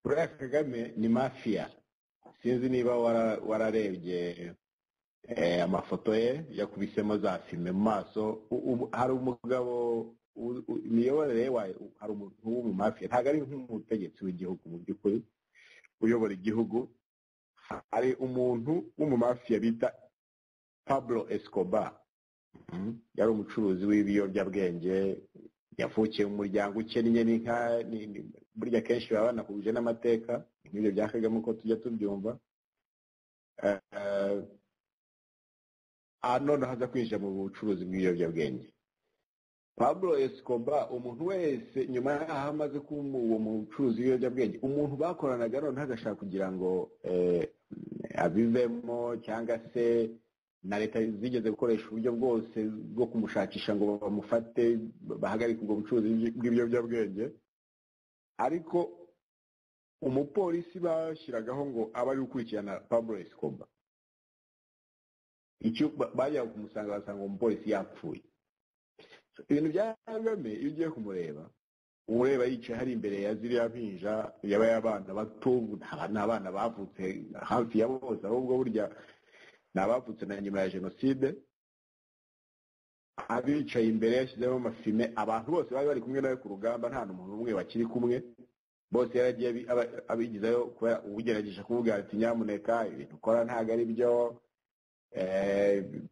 Paul Kagame ni mafia sinzi niba wararebye amafoto ye yakubisemo za filime mu maso hari umugabo imiyoborere hari umuntu w'umumafia ntabwo ari nk'umutegetsi w'igihugu mu by'ukuri uyobora igihugu hari umuntu w'umumafia bita Pablo Escobar yari umucuruzi w'ibiyobyabwenge yavukiye mu muryango ukennye burya kenshi baba banahuje n'amateka nk'ibyo bya Kagame uko tujya tubyumva none haza kwinjira mu bucuruzi bw'ibiyobyabwenge Pablo Escobar umuntu wese nyuma y'aho amaze kuba uwo mucuruzi w'ibiyobyabwenge umuntu bakoranaga none agashaka kugira ngo abivemo cyangwa se na leta zigeze gukoresha uburyo bwose bwo kumushakisha ngo bamufate bahagarike ubwo bucuruzi bw'ibiyobyabwenge ariko umupolisi bashyiragaho ngo abe ari gukurikirana Pablo Escobar icyo bajya kumusanga basanga umupolisi yapfuye ibintu bya Kagame iyo ugiye kumureba ureba yicaye hari imbere ya ziriya mpinja yabaye abana bato n'abana bavutse hafi ya bose ahubwo burya ni abavutse na nyuma ya jenoside abicaye imbere yashyizemo amafime abantu bose bari bari kumwe nawe ku rugamba nta n'umuntu umwe bakiri kumwe bose yaragiye abigizayo kubera ubugerageje kuvuga ati nyamuneka ibintu ukora ntabwo ari byo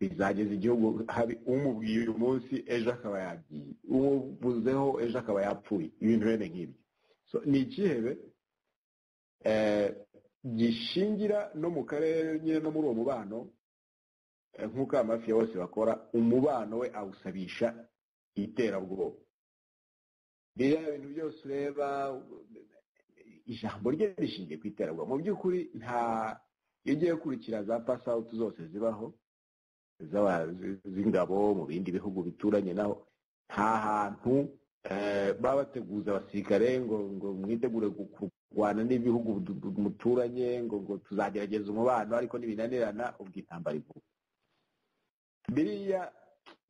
bizageza igihugu habi umubwiye uyu munsi ejo akaba yagiye umuvuzeho ejo akaba yapfuye ibintu bene nk'ibyo ni ikihebe gishingira no mu karere nyine no muri uwo mubano nk'uko amafiya bose bakora umubano we awusabisha iterabwoba biriya bintu byose ureba ijambo rye rishingiye ku iterabwoba mu by'ukuri nta iyo ugiye gukurikira za pass out zose zibaho z'ingabo mu bindi bihugu bituranye naho nta hantu baba bateguza abasirikare ngo mwitegure kurwana n'ibihugu muturanye ngo tuzagerageza umubano ariko nibinanirana ubwo intambara ivuga biriya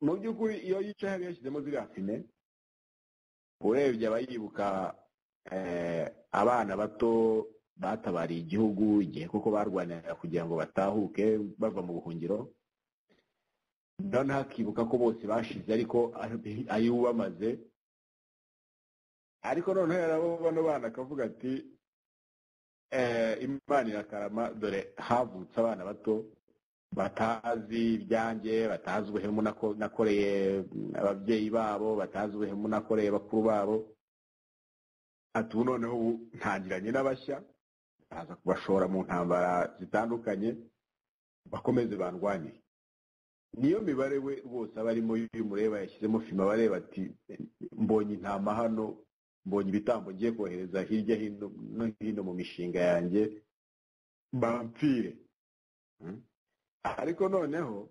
mu by'ukuri iyo yicaye hariya yashyizemo ziriya fime urebye aba yibuka abana bato batabariye igihugu igihe kuko barwanira kugira ngo batahuke bava mu buhungiro noneho akibuka ko bose bashize ariko ari ubamaze ariko noneho yarabo bano bana akavuga ati imana irakarama dore havutse abana bato batazi ibyanjye batazi ubuhemu nakoreye ababyeyi babo batazi ubuhemu nakoreye bakuru babo ati ubu noneho ntangiranye n'abashya baza kubashora mu ntambara zitandukanye bakomeze bandwanire. Niyo mibare we rwose aba arimo y'umureba yashyizemo filime abareba ati mbonye intama hano, mbonye ibitambo ngiye kohereza hirya no hino mu mishinga yanjye bampfire. Ariko noneho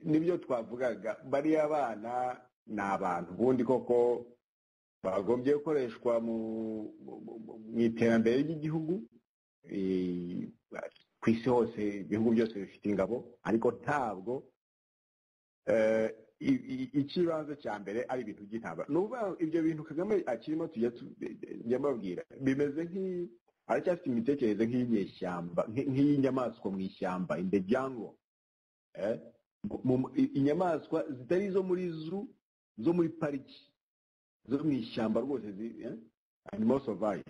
nibyo twavugaga, bariya bana ni abantu ubundi koko bagombye gukoreshwa mu iterambere ry'igihugu. Ku isi hose ibihugu byose bifite ingabo, ariko ntabwo ikibanza cya mbere ari ibintu by'intambara. Nuvuga ibyo bintu Kagame akirimo tujya mbabwira bimeze aracyafite imitekerereze nk'inyeshyamba, nk'inyamaswa mu ishyamba, in the jungle. Inyamaswa zitari zo muri zoo, zo muri pariki, zo mu ishyamba rwose, animal sauvage.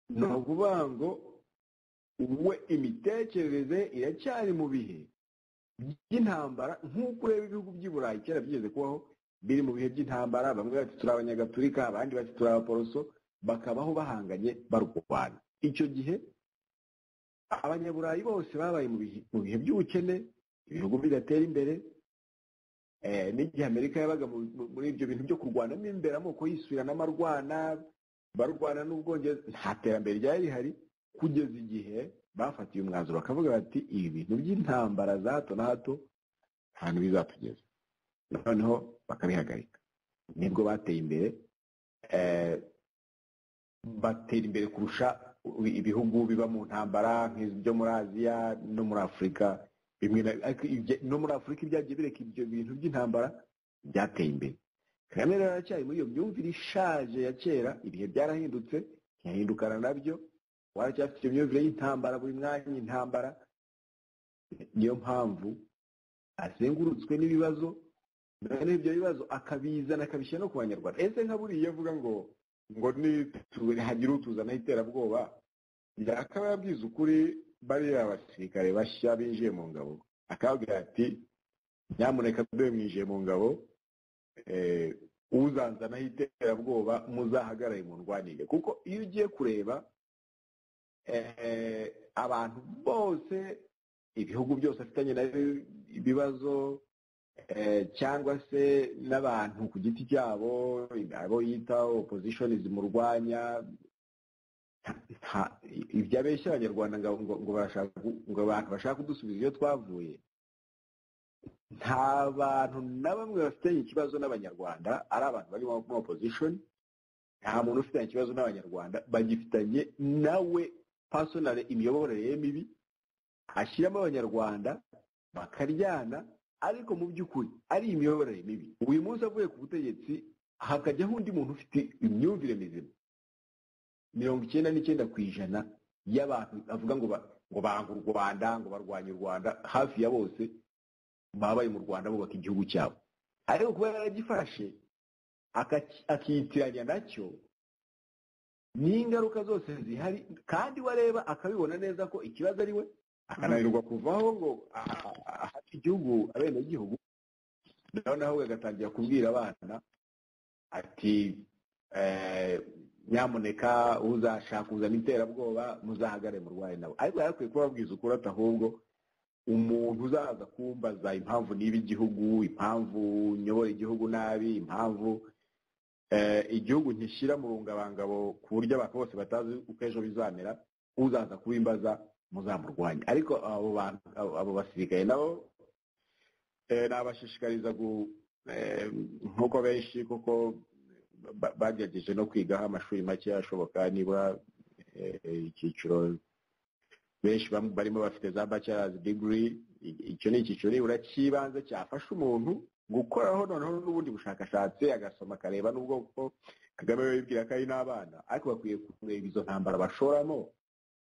Ni ukuvuga ngo we imitekerereze iracyari mu bihe by'intambara, nk'uko ureba ibihugu by'i Burayi kera byigeze kubaho biri mu bihe by'intambara. Bamwe bati turi abanyagatulika, abandi bati turi abaporoso, bakabaho bahanganye barwana. Icyo gihe abanyaburayi bose babaye mu bihe by'ubukene, ibihugu bidatera imbere. N'igihe Amerika yabaga muri ibyo bintu byo kurwanamo imbere, amoko yisubiranamo barwana n'Ubwongereza, nta terambere ryari rihari, kugeza igihe bafatiye umwanzuro bakavuga bati ibi bintu by'intambara za hato na hato ahantu bizatugeza, noneho bakabihagarika. Nibwo bateye imbere, batera imbere kurusha ibihugu biba mu ntambara nk'ibyo muri Aziya no muri Afurika. No muri Afurika ibyagiye bireka ibyo bintu by'intambara byateye imbere. Kagame rero aracyari muri iyo myumvire ishaje ya kera. Ibihe byarahindutse, ntiyahindukana nabyo. Waracyafite iyo myumvire y'intambara, buri mwanya intambara. Niyo mpamvu azengurutswe n'ibibazo, noneho ibyo bibazo akabizana akabishyira no ku banyarwanda. Ese nka buriya avuga ngo hagira utuzanaho iterabwoba, akaba yabwiza ukuri bariya abasirikare bashya binjiye mu ngabo, akababwira ati nyamuneka dore mwinjiye mu ngabo, uzanzanaho iterabwoba muzahagarare mu ndwanire. Kuko iyo ugiye kureba abantu bose, ibihugu byose afitanye nabyo ibibazo, cyangwa se n'abantu ku giti cyabo, abo yita opposition zimurwanya, ibyo abeshya abanyarwanda ngo abantu bashaka kudusubiza iyo twavuye. Nta bantu na bamwe bafitanye ikibazo n'abanyarwanda ari abantu bari muri opposition. Nta muntu ufitanye ikibazo n'abanyarwanda, bagifitanye nawe personally imiyoborere ye mibi, ashyiramo abanyarwanda bakaryana, ariko mu by'ukuri ari imiyoborere mibi. Uyu munsi avuye ku butegetsi hakajyaho undi muntu ufite imyumvire mizima. 99% y'abantu avuga ngo banga u Rwanda, ngo barwanya u Rwanda, hafi ya bose babaye mu Rwanda bubaka igihugu cyabo. Ariko kuba yaragifashe akiyitiranya nacyo, n'ingaruka zose zihari, kandi wareba akabibona neza ko ikibazo ari we, akananirwa kuvaho ngo ahate igihugu abenegihugu. Noneho agatangira kubwira abana ati nyamuneka uzashaka kuzana iterabwoba muzahagarare mu rwaye nabo. Ariko yarakwiye kubabwiza ukuri ati ahubwo umuntu uzaza kumbaza impamvu niba igihugu, impamvu nyobora igihugu nabi, impamvu igihugu ntishyira mu rungabangabo ku buryo abantu bose batazi uko ejo bizamera, uzaza kubimbaza muzamurwanya. Ariko abo basirikare nabo nabashishikariza nk'uko benshi kuko bagerageje no kwigaho amashuri make ashoboka, nibura icyiciro benshi barimo bafite za bachelor's degree. Icyo ni icyiciro nibura cy'ibanze cyafasha umuntu gukoraho noneho n'ubundi bushakashatsi, agasoma akareba. N'ubwo ko Kagame we yibwira ko ari n'abana, ariko bakwiye kureba izo ntambara bashoramo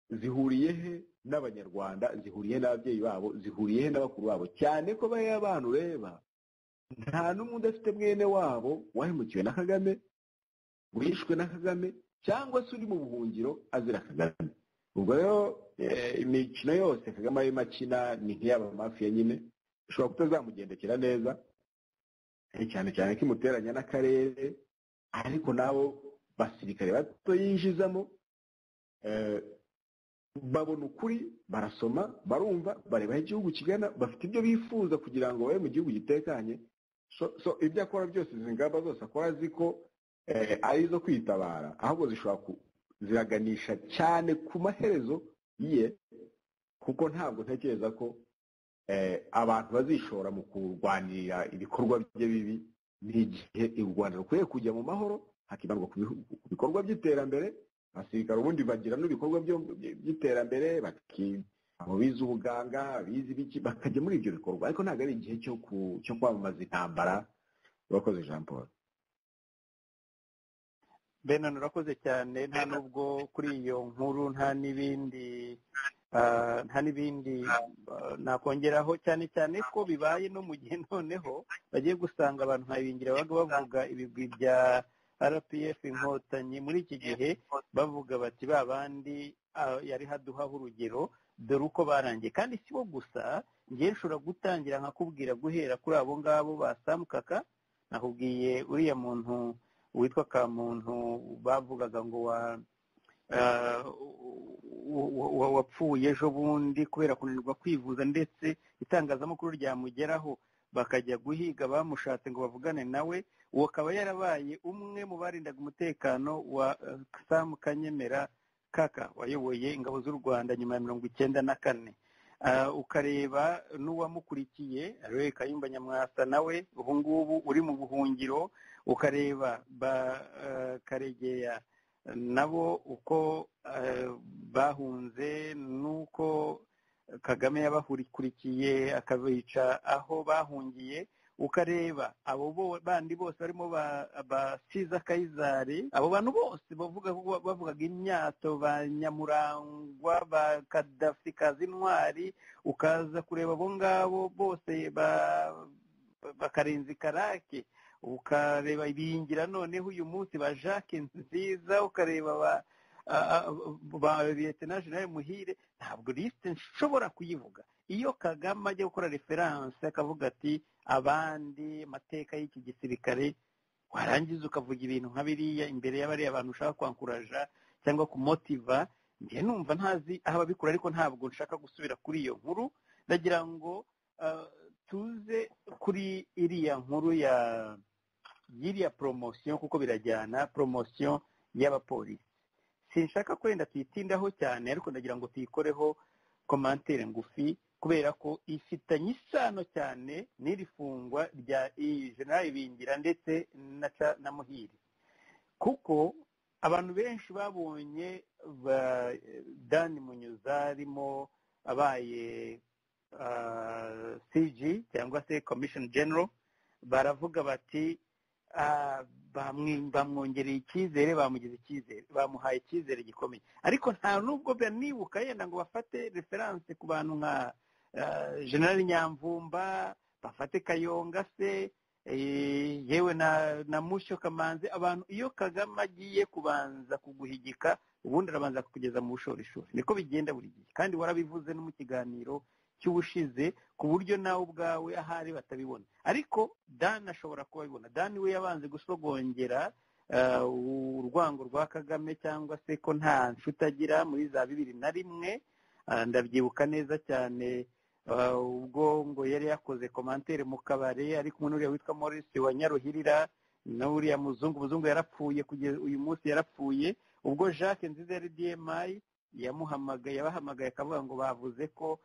zihuriye he n'abanyarwanda, zihuriye n'ababyeyi babo, zihuriye he n'abakuru babo. Cyane ko bariya abantu ureba nta n'umwe udafite mwene wabo wahemukiwe na Kagame, wishwe na Kagame, cyangwa se uri mu buhungiro azira Kagame. Ubwo rero imikino yose Kagame arimo akina ni nk'iyaba mafiya nyine, ishobora kutazamugendekera neza, cyane cyane ko imuteranya n'akarere ariko nabo basirikare bato yinjizamo babona ukuri, barasoma, barumva, bareba aho igihugu kigana, bafite ibyo bifuza kugira ngo babe mu gihugu gitekanye. So ibyo akora byose, izi ngamba zose akora azi ko ari izo kwitabara, ahubwo ziraganisha cyane ku maherezo ye, kuko ntabwo ntekereza ko abantu bazishora mu kurwanira ibikorwa bye bibi. Ni igihe u Rwanda rukwiye kujya mu mahoro, hakibandwa ku bikorwa by'iterambere. Abasirikare ubundi bagira n'ibikorwa by'iterambere, abo bize ubuganga, bize ibiki, bakajya muri ibyo bikorwa, ariko ntabwo ari igihe cyo kwamamaza intambara. Urakoze Jean Paul. Benon, urakoze cyane. Nta nubwo kuri iyo nkuru nta n'ibindi nakongeraho, cyane cyane ko bibaye no mu gihe noneho bagiye gusanga abantu nkabingira bavuga ibigwi bya RPF inkotanyi muri iki gihe, bavuga bati ba bandi yari haduhaho urugero, dore uko barangiye. Kandi si bo gusa, ngiye nshobora gutangira nkakubwira guhera kuri abo ngabo basamukaka. Nakubwiye uriya muntu witwa Kamuntu bavugaga ngo wapfuye ejo bundi kubera kunanirwa kwivuza, ndetse itangazamakuru ryamugeraho bakajya guhiga bamushatse ngo bavugane nawe. Uwo akaba yarabaye umwe mu barindaga umutekano wa Sam Kanyemera Kaka wayoboye ingabo z'u Rwanda nyuma ya 1994. Ukareba n'uwamukurikiye Roy Kayumba Nyamwasa nawe ubu ngubu uri mu buhungiro. Ukareba Karegeya nabo uko bahunze, nuko Kagame yabahurikiye akabica aho bahungiye. Ukareba abo bandi bose barimo ba Siza Kayizari, abo bantu bose bavugaga imyato, ba Nyamurangwa, ba Kadafi Kazintwari. Ukaza kureba abo ngabo bose bakarenzi Karake. Ukareba ibingira noneho uyu munsi ba Jacques Nziza. Ukareba ba Lieutenant General Muhire. Ntabwo liste nshobora kuyivuga. Iyo Kagame ajya gukora reference akavuga ati abandi mateka y'iki gisirikare, warangiza ukavuga ibintu nka biriya imbere y'abari abantu ushaka kwankuraja cyangwa kumotiva, njye numva ntazi aho ababikora. Ariko ntabwo nshaka gusubira kuri iyo nkuru. Ndagira ngo tuze kuri iriya nkuru y'iriya promotion, kuko birajyana, promotion y'abapolisi. Sinshaka kwenda tuyitindaho cyane, ariko ndagira ngo tuyikoreho commentaire ngufi, kubera ko ifitanye isano cyane n'iri fungwa rya General Bingira ndetse na Muhire. Kuko abantu benshi babonye Dan Munyuza arimo abaye CG cyangwa se Commission General, baravuga bati bamwongereye icyizere, bamugize icyizere, bamuhaye icyizere gikomeye. Ariko nta nubwo nibuka yenda ngo bafate reference ku bantu nka General Nyamvumba, bafate Kayonga se, yewe na Musho Kamanzi. Abantu iyo Kagame agiye kubanza kuguhigika, ubundi arabanza kugeza mu bushorishori. Niko bigenda buri gihe, kandi warabivuze no mu kiganiro cy'ubushize, ku buryo nawe ubwawe ahari batabibona. Ariko Dan ashobora kubabibona. Dan we yabanze gusogongera urwango rwa Kagame, cyangwa se ko nta nshuti agira muri za 2001. Ndabyibuka neza cyane ubwo ngo yari yakoze commentaire mu kabare ari kumwe n'uriya witwa Maurice wa Nyaruhirira, n'uriya muzungu yarapfuye, kugeza uyu munsi yarapfuye. Ubwo Jacques Nziza yari DMI yabahamagaye akavuga ngo bavuze ko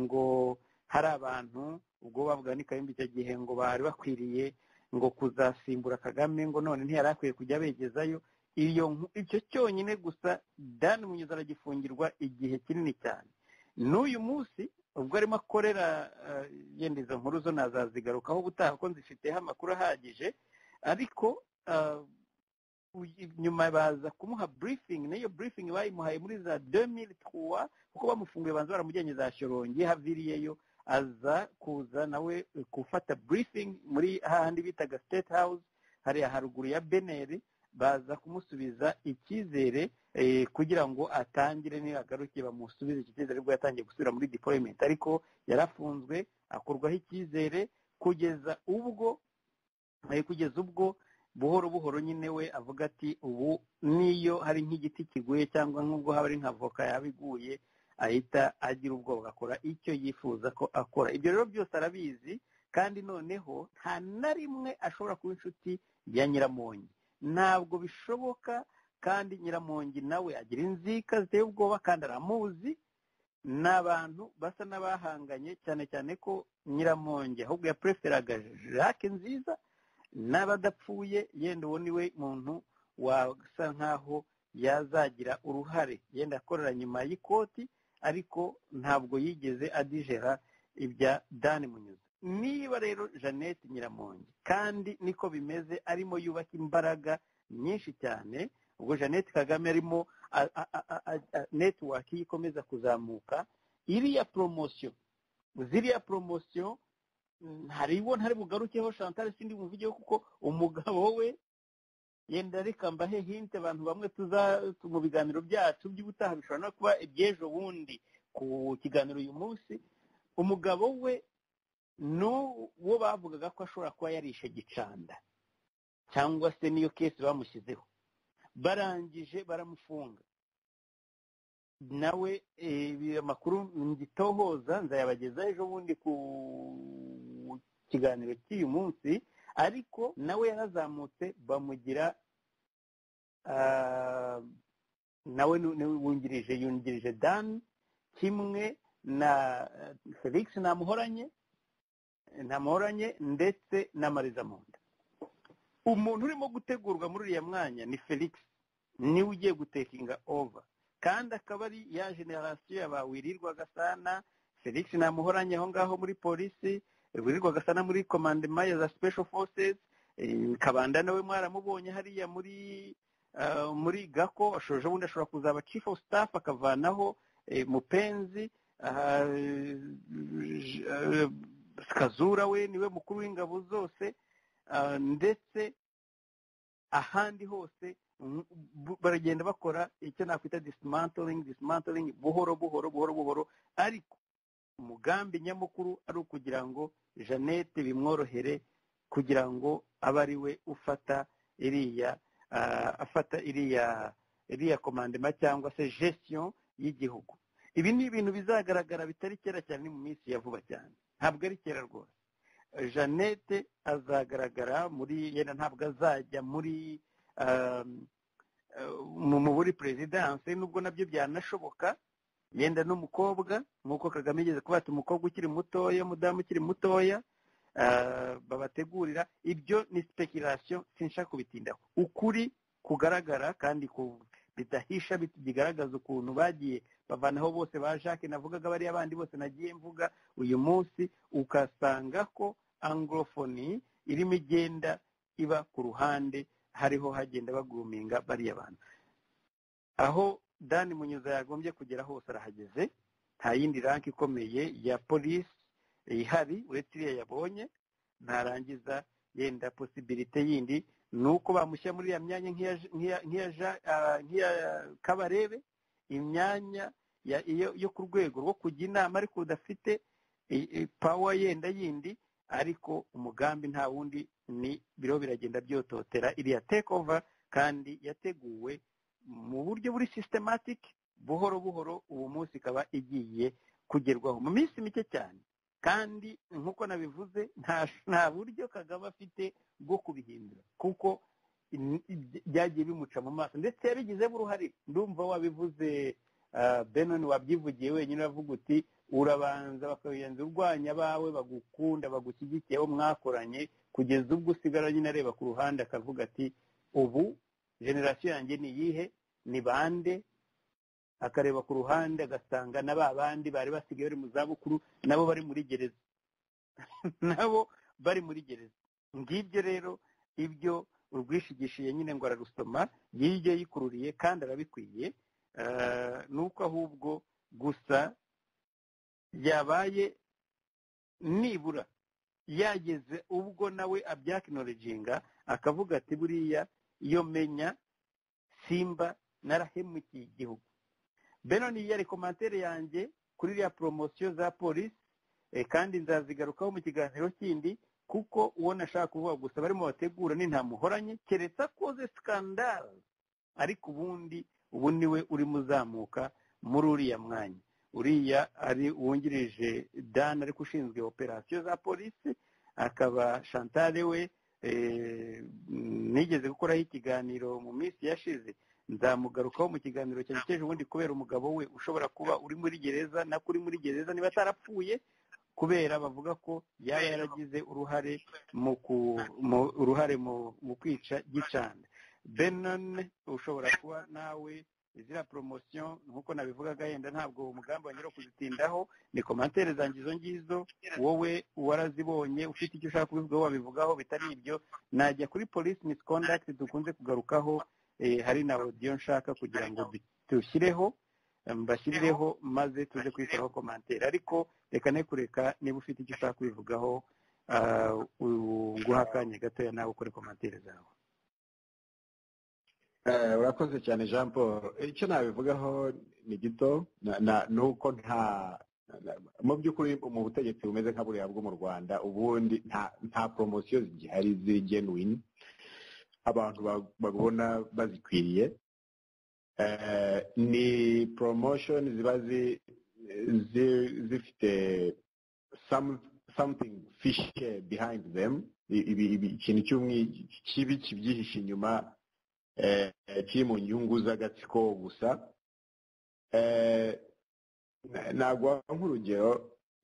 ngo hari abantu, ubwo bavuga ni Kayumba icyo gihe, ngo bari bakwiriye ngo kuzasimbura Kagame, ngo none ntiyari akwiye kujya begezayo. Icyo cyonyine gusa Dan Munyuza aragifungirwa igihe kinini cyane. N'uyu munsi ubwo arimo akorera yenda izo nkuru zo nazazigarukaho ubutaha ko nzifiteho amakuru ahagije. Ariko nyuma baza kumuha briefing, n'iyo briefing bayimuhaye muri za 2003, kuko bamufunguye banza baramujyanye za Shyorongi, haviriyeyo aza kuza nawe gufata briefing muri hahandi bitaga State House hariya haruguru ya Beneri. Baza kumusubiza icyizere kugira ngo atangire niragaruke bamusubize icyizere, ubwo yatangiye gusubira muri deployment. Ariko yarafunzwe akorwaho icyizere kugeza ubwo buhoro buhoro nyine we avuga ati ubu niyo hari nk'igiti kiguye cyangwa nk'ubwo haba ari nka voka yaba iguye ahita agira ubwoba agakora icyo yifuza ko akora. Ibyo rero byose arabizi, kandi noneho nta na rimwe ashobora kuba inshuti ya Nyiramongi, ntabwo bishoboka. Kandi Nyiramongi nawe agira inzika ziteye ubwoba kandi aramuzi, n'abantu basa n'abahanganye, cyane cyane ko Nyiramongi ahubwo yapreferaga Jacques Nziza, n'abadapfuye yenda uwo niwe muntu wasa nkaho yazagira uruhare yenda akorera nyuma y'ikoti, ariko ntabwo yigeze adigera ibya Dan Munyuza. Niba rero Jeannette Nyiramongi kandi niko bimeze, arimo yubaka imbaraga nyinshi cyane, ubwo Jeannette Kagame arimo network ikomeza kuzamuka, iriya promotion haribo ntari bugarukeho Chantal sindi muvugeho, kuko umugabo we yenda reka mbahe hinte abantu bamwe mu biganiro byacu by'ubutaha, bishobora no kuba iby'ejo bundi ku kiganiro uyu munsi. Umugabo we n'uwo bavugaga ko ashobora kuba yarishe Gicanda, cyangwa se niyo kesi bamushyizeho, barangije baramufunga. Nawe amakuru ngitohoza nzayabageza ejo bundi ku kiganiro cy'uyu munsi, ariko nawe yarazamutse bamugira nawe yungirije Dan, kimwe na Felix Ntamuhoranye ndetse na Mariza Munda. Umuntu urimo gutegurwa muri uriya mwanya ni Felix, niwe ugiye gutekinga over, kandi akaba ari ya generasiyo y'abawirirwa Gasana, Felix Ntamuhoranye aho ngaho muri polisi, wirirwa Gasana muri commandement ya za special forces, Kabanda nawe mwaramubonye hariya muri Gako, ashoje ubundi ashobora kuzaba chief of staff akavanaho Mupenzi, Kazura we niwe mukuru w'ingabo zose, ndetse ahandi hose baragenda bakora icyo nakwita dismantling buhoro, ariko umugambi nyamukuru ari ukugira ngo Jeannette bimworohere kugira ngo abe ari we ufata iriya commandement cyangwa se gestion y'igihugu. Ibi ni ibintu bizagaragara bitari kera cyane, mu minsi ya vuba cyane, ntabwo ari kera rwose. Jeannette azagaragara yenda ntabwo azajya muri muri perezidanse, nubwo nabyo byanashoboka, yenda n'umukobwa nk'uko Kagame yigeze kuba ati umukobwa ukiri mutoya, umudamu ukiri mutoya babategurira. Ibyo ni speculation, sinshaka kubitindaho. Ukuri kugaragara kandi bidahisha, bigaragaza ukuntu bagiye bavanaho bose ba Jacques navugaga, bari abandi bose nagiye mvuga uyu munsi, ukasanga ko anglophonie irimo igenda iba ku ruhande, hariho hagenda baguruminga bariya bantu. Aho Dan Munyuza yagombye kugera hose arahageze, nta yindi rank ikomeye ya police ihari uretse iriya yabonye. Ntarangiza yenda possibility yindi nuko bamushyira muri ya myanya nk'iya Kabarebe, imyanya yo ku rwego rwo kujya inama ariko udafite power yenda yindi, ariko umugambi nta wundi, ni biro biragenda byototera iriya take over, kandi yateguwe mu buryo buri systematic, buhoro ubu munsi ikaba igiye kugerwaho mu minsi mike cyane. Kandi nk'uko nabivuze, nta buryo Kagame afite bwo kubihindura, kuko byagiye bimuca mu maso, ndetse yabigizemo uruhare. Ndumva wabivuze Benon, wabyivugiye wenyine, uravuga uti urabanza bakabiyenza urwanya abawe bagukunda bagushyigikiye, abo mwakoranye, kugeza ubwo usigara nyine areba ku ruhande akavuga ati ubu generasiyo yanjye ni iyihe, ni bande, akareba ku ruhande agasanga na ba bandi bari basigaye bari mu zabukuru nabo bari muri gereza Ngibyo rero ibyo urwishigishiye nyine ngo ararusoma, yiryo yikururiye kandi arabikwiye. Nuko ahubwo gusa yabaye nibura yageze ubwo nawe abyakinoreginga, akavuga ati buriya iyo menya simba narahemukiye igihugu. Benoni yari komantere yanjye kuri iriya poromosiyo za polisi, kandi nzazigarukaho mu kiganiro kindi, kuko uwo nashaka kuvuga gusa barimo bategura ni nta muhoranye keretse akoze skandale ariko ubu niwe urimo uzamuka muri uriya mwanya uriya ari wungirije Dan ariko ushinzwe operasiyo za polisi akaba Chantal we nigeze gukoraho ikiganiro mu minsi yashize nzamugarukaho mu kiganiro cyerekeje ubundi kubera umugabo we ushobora kuba uri muri gereza nako uri muri gereza niba atarapfuye kubera bavuga ko yaba yaragize uruhare mu kwica Gicanda. Benon ushobora kuba nawe izira promotion nkuko nabivugaga yenda ntabwo umugambi wanyura kuzitindaho ni commentaire zanjye izo ngizo wowe warazibonye ufite icyo ushaka kubivugaho wabivugaho bitari ibyo najya kuri police misconduct dukunze kugarukaho hari na audio nshaka kugira ngo tushyireho mbashyirireho maze tuze kwishyiraho commentaire ariko reka ne kureka niba ufite icyo ushaka kubivugaho nguha akanya gatoya nawe ukore commentaire zawe. urakoze cyane Jean Paul icyo nabivugaho ni gito nuko mu by'ukuri mu butegetsi bumeze nka buriya bwo mu Rwanda ubundi nta promosiyo zigihari ziri genuine abantu babona bazikwiriye ni promotion ziba zifite something fishy behind them ikintu kibi kibyihishe inyuma kiri mu nyungu z'agatsiko gusa nagwa nk'urugero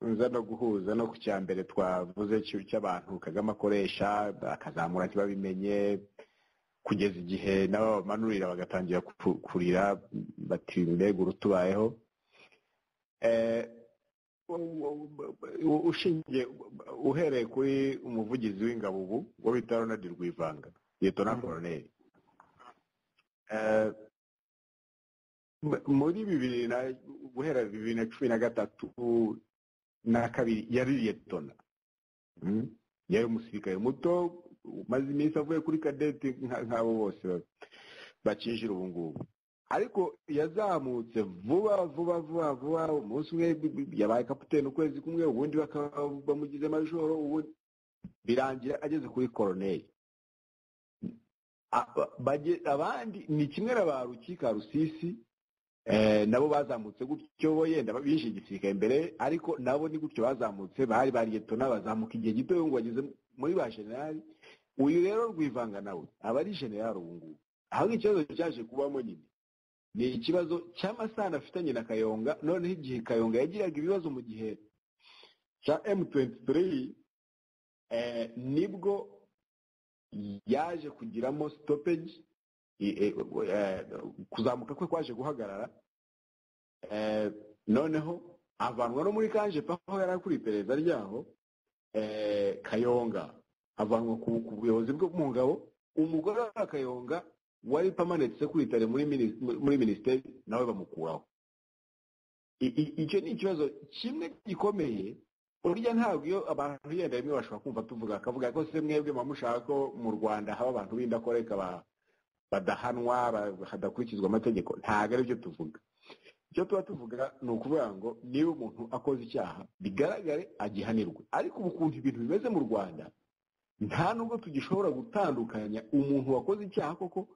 nza no guhuza no ku cyambere twavuze cy'abantu Kagame akoresha akazamura ntibabimenye kugeza igihe nabo bamanurira bagatangira kurira bati mbega urutubayeho ushingiye uhereye kuri umuvugizi w'ingabo ubu ngo bita Ronald Rwivanga Lieutenant Colonel muri guhera 2013 na kabiri yari Lieutenant yari umusirikare muto umaze iminsi avuye kuri kadeti nk'abo bose bakinjira ubu ngubu ariko yazamutse vuba umunsi umwe yabaye kapiteni ukwezi kumwe ubundi bamugize majoro ubundi birangira ageze kuri koroneli abandi ni kimwe na ba Rukika Rusisi nabo bazamutse gutyo bo yenda binjiye igisirikare imbere ariko nabo ni gutyo bazamutse bari Lieutenant bazamuka igihe gito ngo bageze muri ba generali uyu rero Rwivanga nawe aba ari general ubu ngubu aho ikibazo cyaje kubamo nyine ni ikibazo cy'amasano afitanye na Kayonga noneho igihe Kayonga yagiraga ibibazo mu gihe cya M23 nibwo yaje kugiramo stoppage kuzamuka kwe kwaje guhagarara noneho avanwa no muri kanje paho yari kuri pereza ryaho Kayonga avanwa ku buyobozi bwo mu ngabo umugore wa Kayonga wari permanent secretary muri ministeri nawe bamukuraho icyo ni ikibazo kimwe gikomeye urya ntabwo iyo abantu yenda rimwe bashobora kumva tuvuga akavuga ko se mwebwe mamushaka ko mu Rwanda haba abantu b'indakoreka badahanwa hadakurikizwa amategeko ntabwo ari byo tuvuga icyo tuba tuvuga ni ukuvuga ngo niba umuntu akoze icyaha bigaragare agihanirwe ariko ubu kuntu ibintu bimeze mu Rwanda nta nubwo tugishobora gutandukanya umuntu wakoze icyaha koko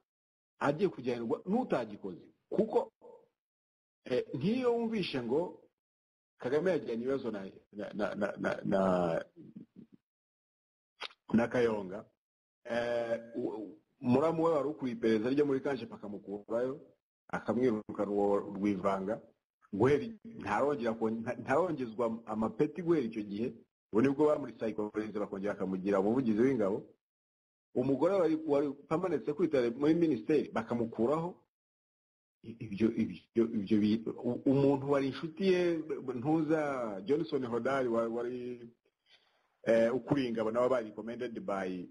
agiye kujyanirwa n'utagikoze kuko nk'iyo wumvishe ngo Kagame yajyanye ibibazo na Kayonga muramu we wari ukuriye iperereza ryo muri kanje pakamukurayo akamwirukana uwo Rwivanga guhera ntarongezwa amapeti guhera icyo gihe ubu nibwo bamuri psychologize bakongera akamugira umuvugizi w'ingabo umugore wari permanent secretary muri ministeri bakamukuraho ibyo umuntu wari inshuti ye ntuza Johnson Hodari wari ukuriye ingabo nabo bari recommended by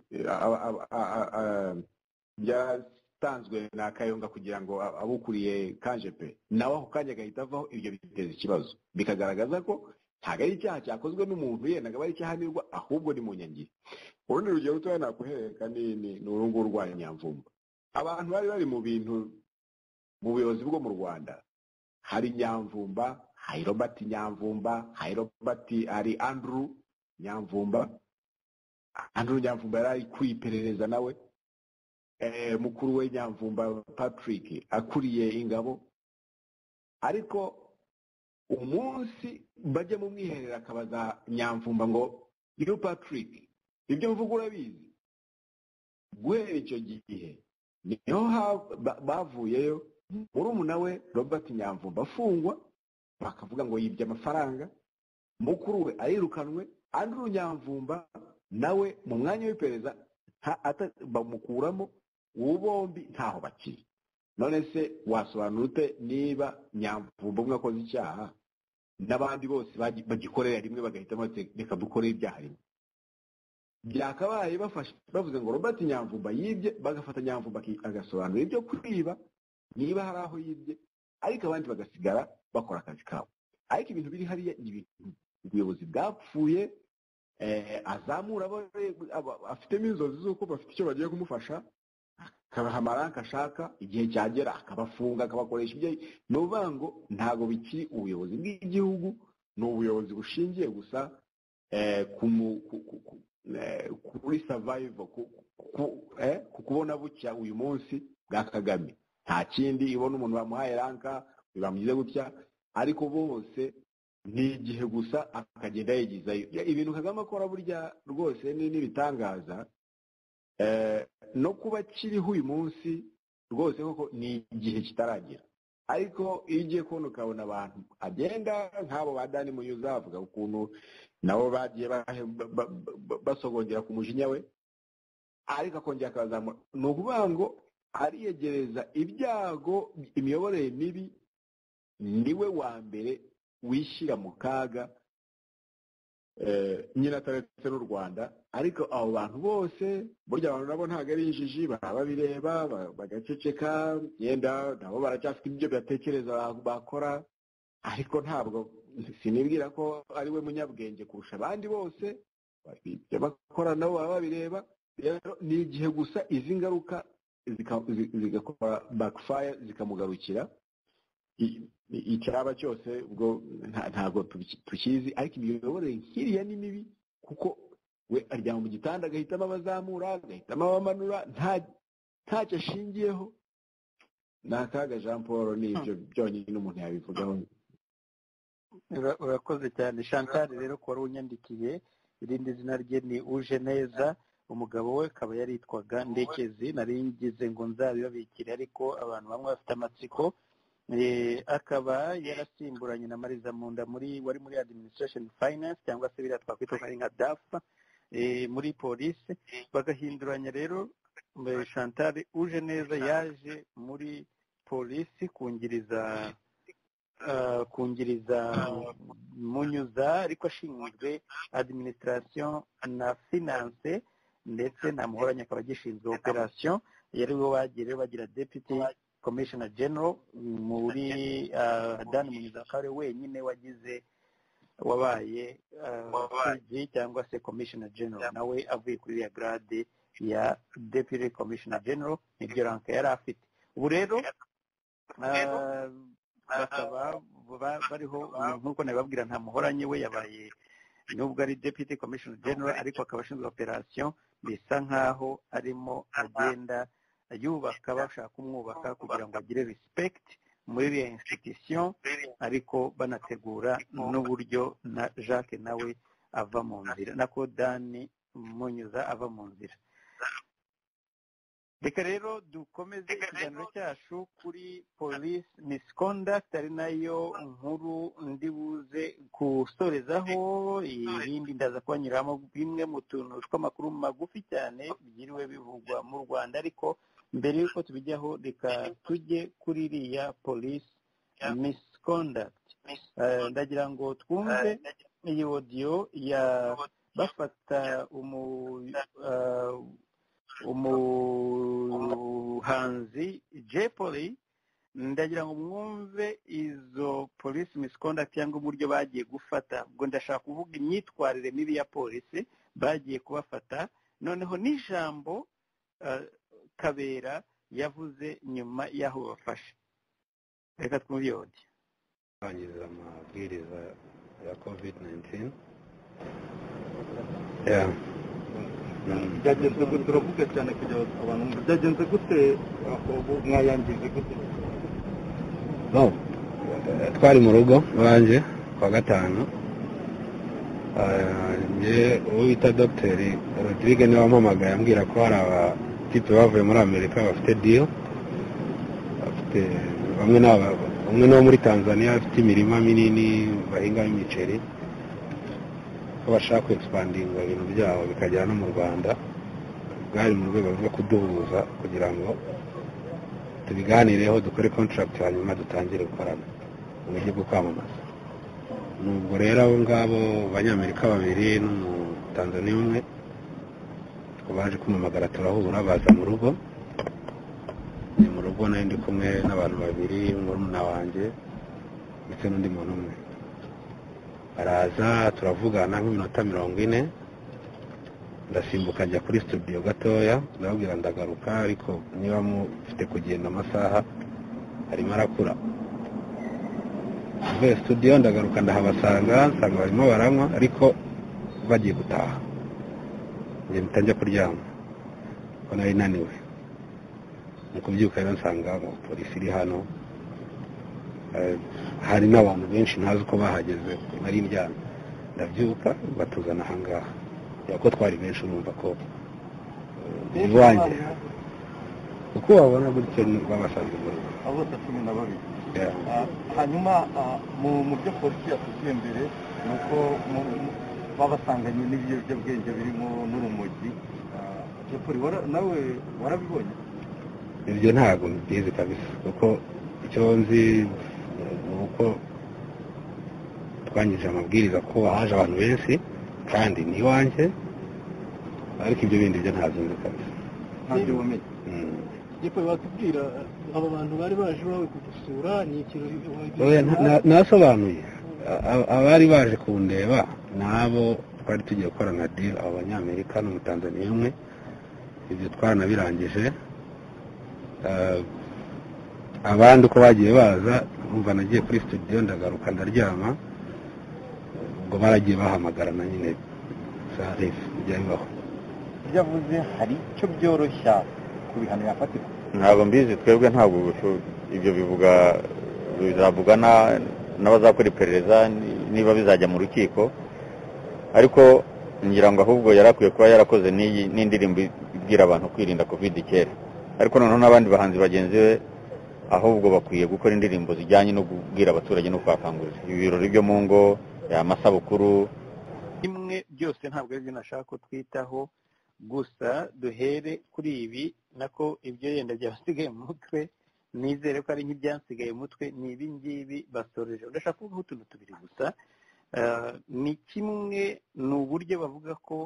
byatanzwe na Kayonga kugira ngo abukuriye kanjepe nawe ako kanya gahita avaho ibyo biteza ikibazo bikagaragaza ko ntabwo ari icyaha cyakozwe n'umuntu yendaga bari cyahanirwa ahubwo ni mu nyangire urundi rugero rutoya nakuhereka ni urunguru rwa Nyamvumba abantu bari mu bintu mu buyobozi bwo mu Rwanda hari Nyamvumba hari Robert Nyamvumba hari Robert ari Andrew Nyamvumba Andrew Nyamvumba yari ari kwiperereza nawe, mukuru we Nyamvumba Patrick akuriye ingabo, ariko umunsi bajya mu mwiherero akabaza Nyamvumba ngo iyo Patrick ibyo mvuga urabizi, guhera icyo gihe niho bavuyeyo murumuna we Robert Nyamvumba afungwa, bakavuga ngo yibye amafaranga, mukuru we arirukanwe, Andrew Nyamvumba nawe mu mwanya w'iperereza bamukuramo, ubu bombi ntaho bakiri. None se wasobanura ute niba Nyamvumba umwe akoze icyaha n'abandi bose bagikorera rimwe bagahitamo reka dukore ibyaha rimwe? Byakabaye bavuze ngo Robert Nyamvumba yibye, bagafata Nyamvumba agasobanura ibyo kwiba niba hari aho yibye, ariko abandi bagasigara bakora akazi kabo. Ariko ibintu biri hariya ni ibintu ubuyobozi bwapfuye, azamura afitemo inzozi z'uko bafite icyo bagiye kumufasha, akabaha amaranka ashaka, igihe cyagera akabafunga akabakoresha ibyo. Ni ukuvuga ngo ntabwo bikiri ubuyobozi bw'igihugu, ni ubuyobozi bushingiye gusa kuri survival, ku kubona bucya uyu munsi bwa Kagame. Nta kindi, ibona umuntu bamuhaye ranka bibamugize gutya, ariko bose ni igihe gusa akagenda yigizayo. Ibintu Kagame akora burya rwose n'ibitangaza, no kuba kiriho uyu munsi rwose koko ni igihe kitaragera. Ariko iyo ugiye kubona ukabona abantu agenda nk'abo ba Dani Munyuza avuga ukuntu nabo bagiye basogongera ku mujinya we, ariko akongera akazamura, ni ukuvuga ngo ariyegereza ibyago, imiyoborere mibi, niwe wa mbere wishyira mu kaga, nyine ataretse n'u Rwanda. Ariko abo bantu bose burya abantu nabo ntabwo ari injiji, baba babireba bagaceceka, yenda nabo baracyafite ibyo batekereza bakora, ariko ntabwo sinibwira ko ari we munyabwenge kurusha abandi bose, ibyo bakora nabo baba babireba. Rero ni igihe gusa izi ngaruka zigakora backfire zikamugarukira. Icyaba cyose ubwo ntabwo tukizi, ariko imiyoborere nkiriya ni mibi, kuko we aryama mu gitanda agahitamo abazamura agahitamo abamanura, ntacyo ashingiyeho. Ni akaga Jean Paul, ni ibyo byonyine umuntu yabivugaho. Urakoze cyane Chantal. Rero ko wari unyandikiye, irindi zina rye ni Uje Neza, umugabo we akaba yaritwaga Ndekezi. Nari ngize ngo nzabibabikire, ariko abantu bamwe bafite amatsiko. Akaba yarasimburanye na Mariza Munda wari muri administration finance, cyangwa se biriya twakwita nka DAF muri polisi, bagahinduranya. rero Chantal, Uje Neza yaje muri polisi kungiriza Munyuza, ariko ashinzwe administration na finance, ndetse na Muhoranye akaba agishinzwe operation. Yari we bagiye bagira deputy commissioner general muri Dan Munyuza akaba wenyine wabaye CG cyangwa se commissioner general, nawe avuye kuri ya grade ya deputy commissioner general, nibyo rank yari afite. Ubu rero bakaba bariho nk'uko nabibabwira, nta Muhoranye we yabaye, nubwo ari deputy commissioner general, ariko akaba ashinzwe operation. Bisa nkaho arimo agenda yubaka, bashaka kumwubaka kugira ngo agire respect muri iyo institution, ariko banategura n'uburyo na Jacques nawe ava mu nzira, nako Dani Munyuza ava mu nzira. Reka rero dukomeze ikiganiro cyacu kuri police misconduct, ari nayo nkuru ndibuze gusorezaho. Ibindi ndaza kubanyuramo bimwe mu tuntu tw'amakuru magufi cyane byiriwe bivugwa mu Rwanda, ariko mbere y'uko tubijyaho reka tujye kuri iriya police misconduct. Ndagira ngo twumve iyi audio ya bafata umuhanzi Jay Polly. Ndagira ngo mwumve izo police misconduct cyangwa uburyo bagiye gufata. Ubwo ndashaka kuvuga imyitwarire mibi ya polisi bagiye kubafata, noneho n'ijambo Kabera yavuze nyuma y'aho bafashe. Reka twumve iyo audio. Kwangiza amabwiriza ya COVID-19. byagenze gute turavuga cyane kugira ngo abantu byagenze gute mwayangije gute no twari mu rugo banje kwa gatanu uwo bita dogiteri Rodrigue niwe wampamagaye ambwira ko hari abatipe bavuye muri Amerika bafite deal bafite bamwe no muri Tanzania bafite imirima minini bahingamo imiceri ko bashaka expandinga ibintu byabo bikagera no mu Rwanda bwari mu rwego rwo kuduhuza kugira ngo tubiganireho dukore contract hanyuma dutangire gukorana mu buryo bwo kwamamaza nubwo rero abo ngabo abanyamerika babiri n'umutanzaniya umwe baje kumamagara turahura baza mu rugo ni mu rugo nari ndi kumwe n'abantu babiri murumuna wanjye ndetse n'undi muntu umwe baraza turavugana nk'iminota 40 ndasimbuka njya kuri studio gatoya ndababwira ndagaruka ariko niba mufite kugenda amasaha arimo arakura mvuye studio ndagaruka ndahabasanga nsanga barimo baranywa ariko bagiye gutaha njye mpita kuryama ko nari naniwe mu kubyuka rero nsanga polisi iri hano hari n'abantu benshi ntazi uko bahageze nari ndyamye ndabyuka batuzana ahangaha ko twari benshi urumva ko iwanjye uko wabona gutyo babasanze mu rugo abo 12 hanyuma mu byo polisi yatubwiye mbere ni uko babasanganye n'ibiyobyabwenge birimo n'urumogi nawe warabibonye ibyo ntabwo mbizi kabisa kuko icyo nzi ni uko twangije amabwiriza ko haje abantu benshi kandi ni iwanjye ariko ibyo bindi byo ntabyo nzi kabisa ntabyo wamenye yewe batubwira aba bantu bari baje bawe kudusura ni ikirori nasobanuye abari baje kundeba nabo twari tugiye gukorana deal abo banyamerika n'umutanzaniya umwe ibyo twaranabirangije abandi uko bagiye baza umva nagiye kuri studio ndagaruka ndaryama ubwo baragiye bahamagarana nyine sarif bijya bibaho byavuze hari icyo byoroshya ku bihano yafatirwa ntabwo mbizi twebwe ntabwo ibyo bizavuga n'abazakora iperereza niba bizajya mu rukiko ariko ngira ngo ahubwo yarakwiye kuba yarakoze n'indirimbo ibwira abantu kwirinda covid-19 ariko noneho n'abandi bahanzi bagenzi be ahubwo bakwiye gukora indirimbo zijyanye no kubwira abaturage no kubakangurira ibirori byo mu ngo amasabukuru imwe byose ntabwo ari byo nashaka ko twitaho gusa duhere kuri ibi nako ibyo yenda byasigaye mu mutwe nizere ko ari nk'ibyansigaye mu mutwe ni ibi ngibi basoreje udashaka kuvuga utuntu tubiri gusa ni kimwe ni uburyo bavuga ko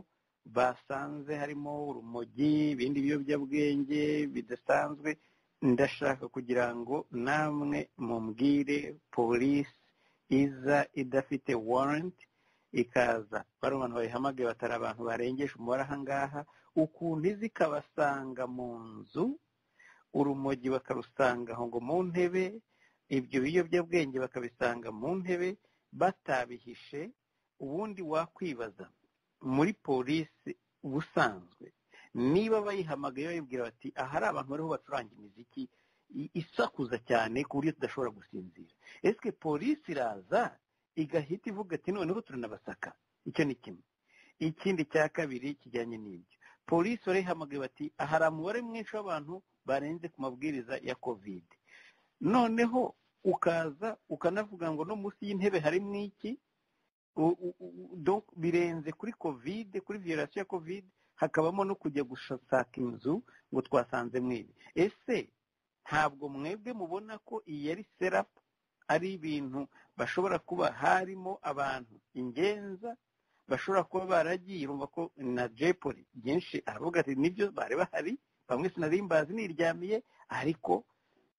basanze harimo urumogi ibindi biyobyabwenge bidasanzwe ndashaka kugira ngo namwe mumbwire polisi iza idafite warrant ikaza bari abantu bayihamagaye batari abantu barengeje umubare ahangaha ukuntu izi ikabasanga mu nzu urumogi bakarusanga aho ngo mu ntebe ibyo biyobyabwenge bakabisanga mu ntebe batabihishe ubundi wakwibaza muri polisi ubusanzwe niba bayihamagaye bayibwira bati aha ari abantu bariho bacuranga imiziki isakuza cyane ku buryo tudashobora gusinzira ese polisi iraza igahita ivuga ati noneho turanabasaka icyo ni kimwe ikindi cya kabiri kijyanye n'ibyo polisi barayihamagaye bati aha hari umubare mwinshi w'abantu barenze ku mabwiriza ya covid noneho ukaza ukanavuga ngo no munsi y'intebe harimo iki birenze kuri covid kuri violation ya covid hakabamo no kujya gushaka inzu ngo twasanze mwibi ese ntabwo mwebwe mubona ko iyi yari setup ari ibintu bashobora kuba harimo abantu ingenza bashobora kuba baragiye urumva ko na Jepoli byinshi aravuga ati nibyo bari bahari bamwe sinarimbazi niryamiye ariko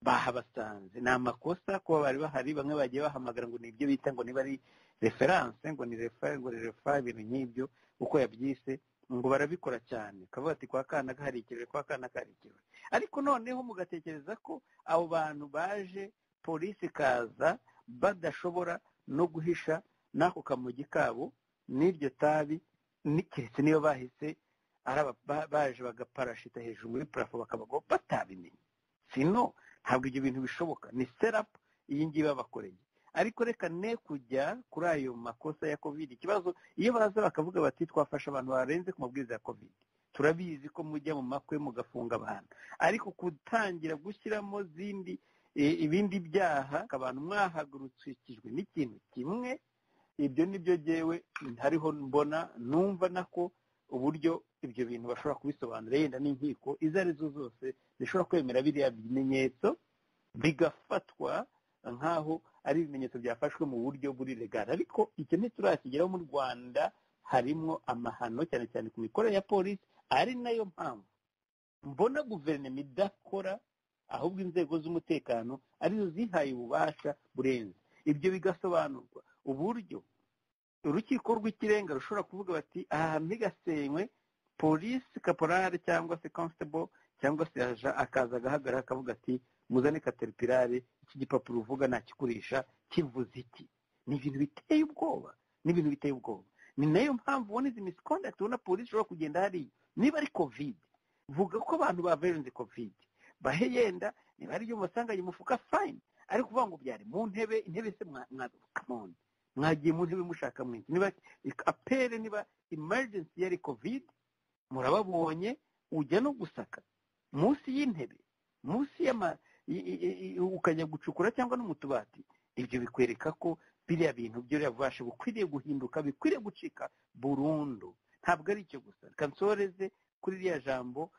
bahabasanze ni amakosa kuba bari bahari bamwe bagiye bahamagara ngo nibyo bita ngo niba ari reference ngo ni refa ibintu nk'ibyo uko yabyise ngo barabikora cyane kavuga ati kwa kana gahari ikirere kwa kana kari ikirere ariko noneho mugatekereza ko abo bantu baje polisi kaza badashobora no guhisha n'ako kamugi kabo n'iryo tabi keretse niyo bahise baje bagaparashita hejuru muri parafo bakabagwa batabimenye. Sino ntabwo ibyo bintu bishoboka, ni serapu iyi ngiyi babakoreye. Ariko reka ne kujya kuri ayo makosa ya covid. Ikibazo iyo baza bakavuga bati twafasha abantu barenze ku mabwiriza ya covid, turabizi ko mujya mu makwe mugafunga abantu, ariko gutangira gushyiramo ibindi byaha abantu mwahagurukijwe n'ikintu kimwe, ibyo nibyo jewe hariho mbona numva nako uburyo ibyo bintu bashobora kubisobanura yenda n'inkiko izo arizo zose zishobora kwemera biriya bimenyetso bigafatwa nkaho ari ibimenyetso byafashwe mu buryo buri legale. Ariko icyo ntiturakigeraho mu Rwanda, harimo amahano cyane cyane ku mikorere ya polisi, ari nayo mpamvu mbona guverinoma idakora, ahubwo inzego z'umutekano arizo zihaye ububasha burenze. Ibyo bigasobanurwa uburyo urukiko rw'ikirenga rushobora kuvuga bati aha hantu higasenywe, polisi kaporari cyangwa se constable cyangwa se akaza agahagarara akavuga ati muzane kateripirare, iki gipapuro uvuga nakikurisha kivuze iki. Ni ibintu biteye ubwoba, ni nayo mpamvu ubona izi misconduct ubona polisi ishobora kugenda hariya. Niba ari covid, vuga ko abantu baverenze covid, bahe yenda niba ari byo musanganye umufuka fine, ariko kuvuga ngo byari mu intebe se come mwagiye mu ntebe mushaka mwinshi. Niba apere, niba emergency yari covid murababonye, ujya no gusaka munsi y'intebe, munsi ukajya gucukura cyangwa no mu tubati. Ibyo bikwereka ko biriya bintu byo yavashe bukwiriye guhinduka, bikwiriye gucika burundu. Ntabwo ari icyo gusa, kansoreze kuri iriya jambo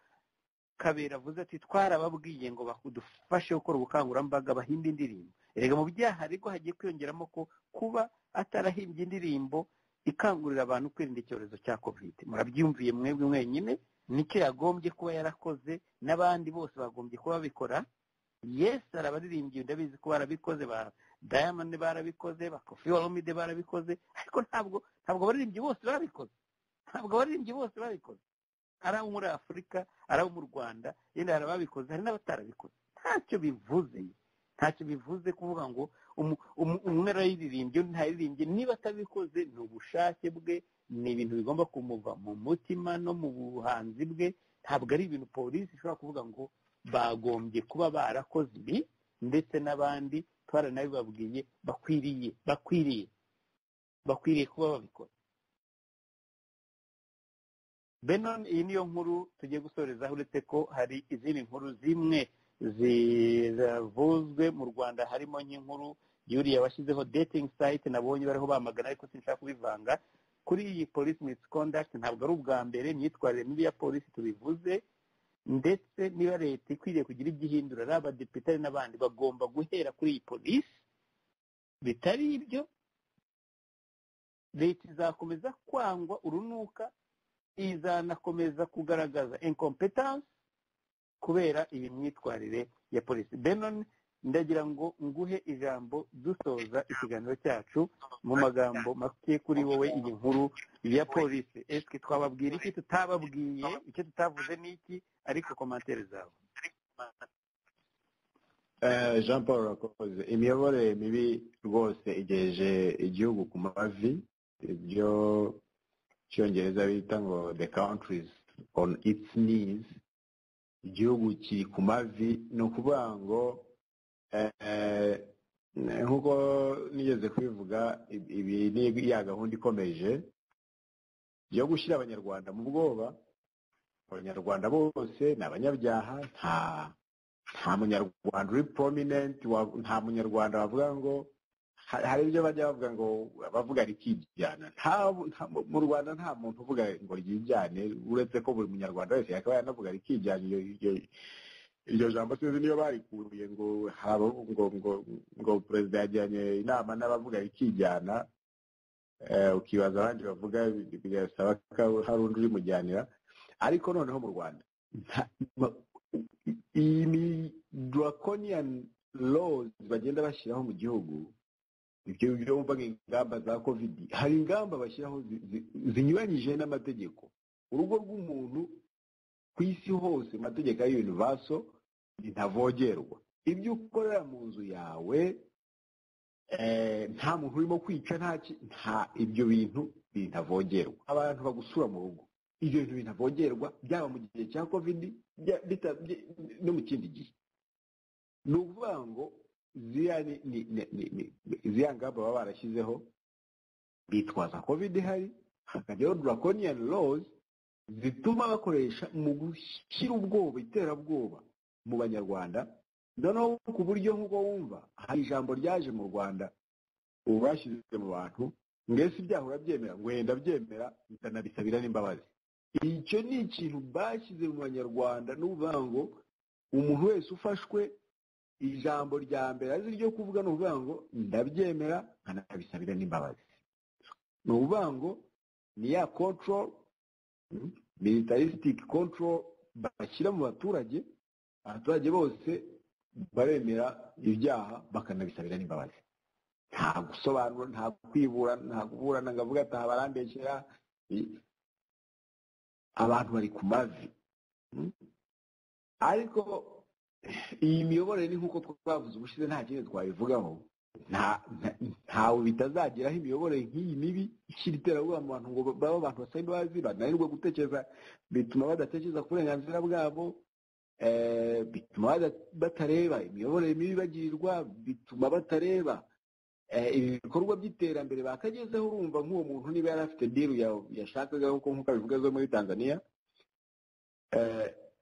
Kabera avuze ati twarababwiye ngo bakudufashe gukora ubukangurambaga bahimba indirimbo. Erega mu byaha ariko hagiye kwiyongeramo ko kuba atarahimbye indirimbo ikangurira abantu kwirinda icyorezo cya covid. Murabyumviye mwebwe mwenyine, nicyo yagombye kuba yarakoze, n'abandi bose bagombye kuba babikora. Yes, arabaririmbyi ndabizi ko barabikoze, ba Diamond barabikoze, ba Koffi Olomide barabikoze, ariko ntabwo abaririmbyi bose babikoze. Ari abo muri Afurika, ari abo mu Rwanda, yenda hari ababikoze, hari n'abatarabikoze. Ntacyo bivuze kuvuga ngo umwe arayiririmbye undi ntayiririmbye. Niba atabikoze ni ubushake bwe, ni ibintu bigomba kumuva mu mutima no mu buhanzi bwe. Ntabwo ari ibintu polisi ishobora kuvuga ngo bagombye kuba barakoze ibi, ndetse n'abandi twaranabibabwiye bakwiriye kuba babikora. Benon, iyi niyo nkuru tugiye gusorezaho, uretse ko hari izindi nkuru zimwe zivuzwe mu Rwanda, harimo nk'inkuru yuriya washyizeho dating site nabonye bariho bamagana, ariko sinshaka kubivanga kuri iyi police misconduct. Ntabwo ari ubwa mbere imyitwarire mibi ya polisi tubivuze, ndetse niba leta ikwiriye kugira igihindura, ari abadepite n'abandi bagomba guhera kuri iyi polisi. Bitari ibyo leta izakomeza kwangwa urunuka, izanakomeza kugaragaza incompetence kubera iyi myitwarire ya polisi. Benon, ndagira ngo nguhe ijambo dusoza ikiganiro cyacu mu magambo make kuri wowe iyi nkuru ya polisi. Eske twababwira iki tutababwiye, icyo tutavuze n'iki, ariko komantere zawe. Jean Paul Rakoze, imiyoborere mibi rwose igejeje igihugu ku mavi. Ibyo cyongereza bita ngo the countries on its knees, igihugu kiri ku mavi. Ni ukuvuga ngo nk'uko nigeze kwivuga, ibi ni ya gahunda ikomeje yo gushyira abanyarwanda mu bwoba. Abanyarwanda bose ni abanyabyaha, nta munyarwanda uri prominent, nta munyarwanda bavuga ngo, hari ibyo bajya bavuga ngo bavuga rikijyana. Mu Rwanda nta muntu uvuga ngo ryijyane, uretse ko buri munyarwanda wese yakaba yanavuga rikijyana. Iryo jambo sinzi niyo barikuye ngo perezida yajyanye inama n'abavuga rikijyana, ukibaza abandi bavuga, bigasaba ko hari undi urimujyanira. Ariko noneho mu Rwanda iyi draconian laws bagenda bashyiraho mu gihugu, ibyo bumvaga ingamba za covid, hari ingamba bashyiraho zinyuranyije n'amategeko. Urugo rw'umuntu ku isi hose, amategeko ya universal, ntavogerwa. Ibyo ukorera mu nzu yawe, nta muntu urimo kwica, nta ibyo bintu ntavogerwa. Abantu bagusura mu rugo, ibyo bintu binavogerwa byaba mu gihe cya covid no mu kindi gihe. Ni ukuvuga ngo ziriya ngamba baba barashyizeho bitwaza covid ihari, hakajyaho draconian laws zituma bakoresha mu gushyira ubwoba, iterabwoba mu banyarwanda. Noneho ku buryo nk'uko wumva hari ijambo ryaje mu Rwanda ubu bashyize mu bantu, mbese ibyaha urabyemera, ngo wenda byemera bikanabisabira n'imbabazi. Icyo ni ikintu bashyize mu banyarwanda, n'uvuga ngo umuntu wese ufashwe ijambo rya mbere azi ryo kuvuga ni ukuvuga ngo ndabyemera nkanabisabira n'imbabazi. Ni ukuvuga ngo ni ya control, militaristic control bashyira mu baturage, abaturage bose baremera ibyaha bakanabisabira n'imbabazi. Nta gusobanura, nta kwibura, nta kuburana ngo avuga ati barambeshyera. Abantu bari ku mavi. Ariko iyi miyoborere ni nk'uko twavuze ubushize, nta kindi twabivugaho. Ntawe bitazageraho imiyoborere nk'iyi mibi ishyira iterabwoba mu bantu ngo baba abantu basaba imbabazi, bananirwe gutekereza, bituma badatekereza ku burenganzira bwabo, bituma batareba imiyoborere mibi bagirirwa, bituma batareba ibikorwa by'iterambere bakagezeho. Urumva nk'uwo muntu niba yari afite diru yashakaga nk'uko abivuga zo muri Tanzania,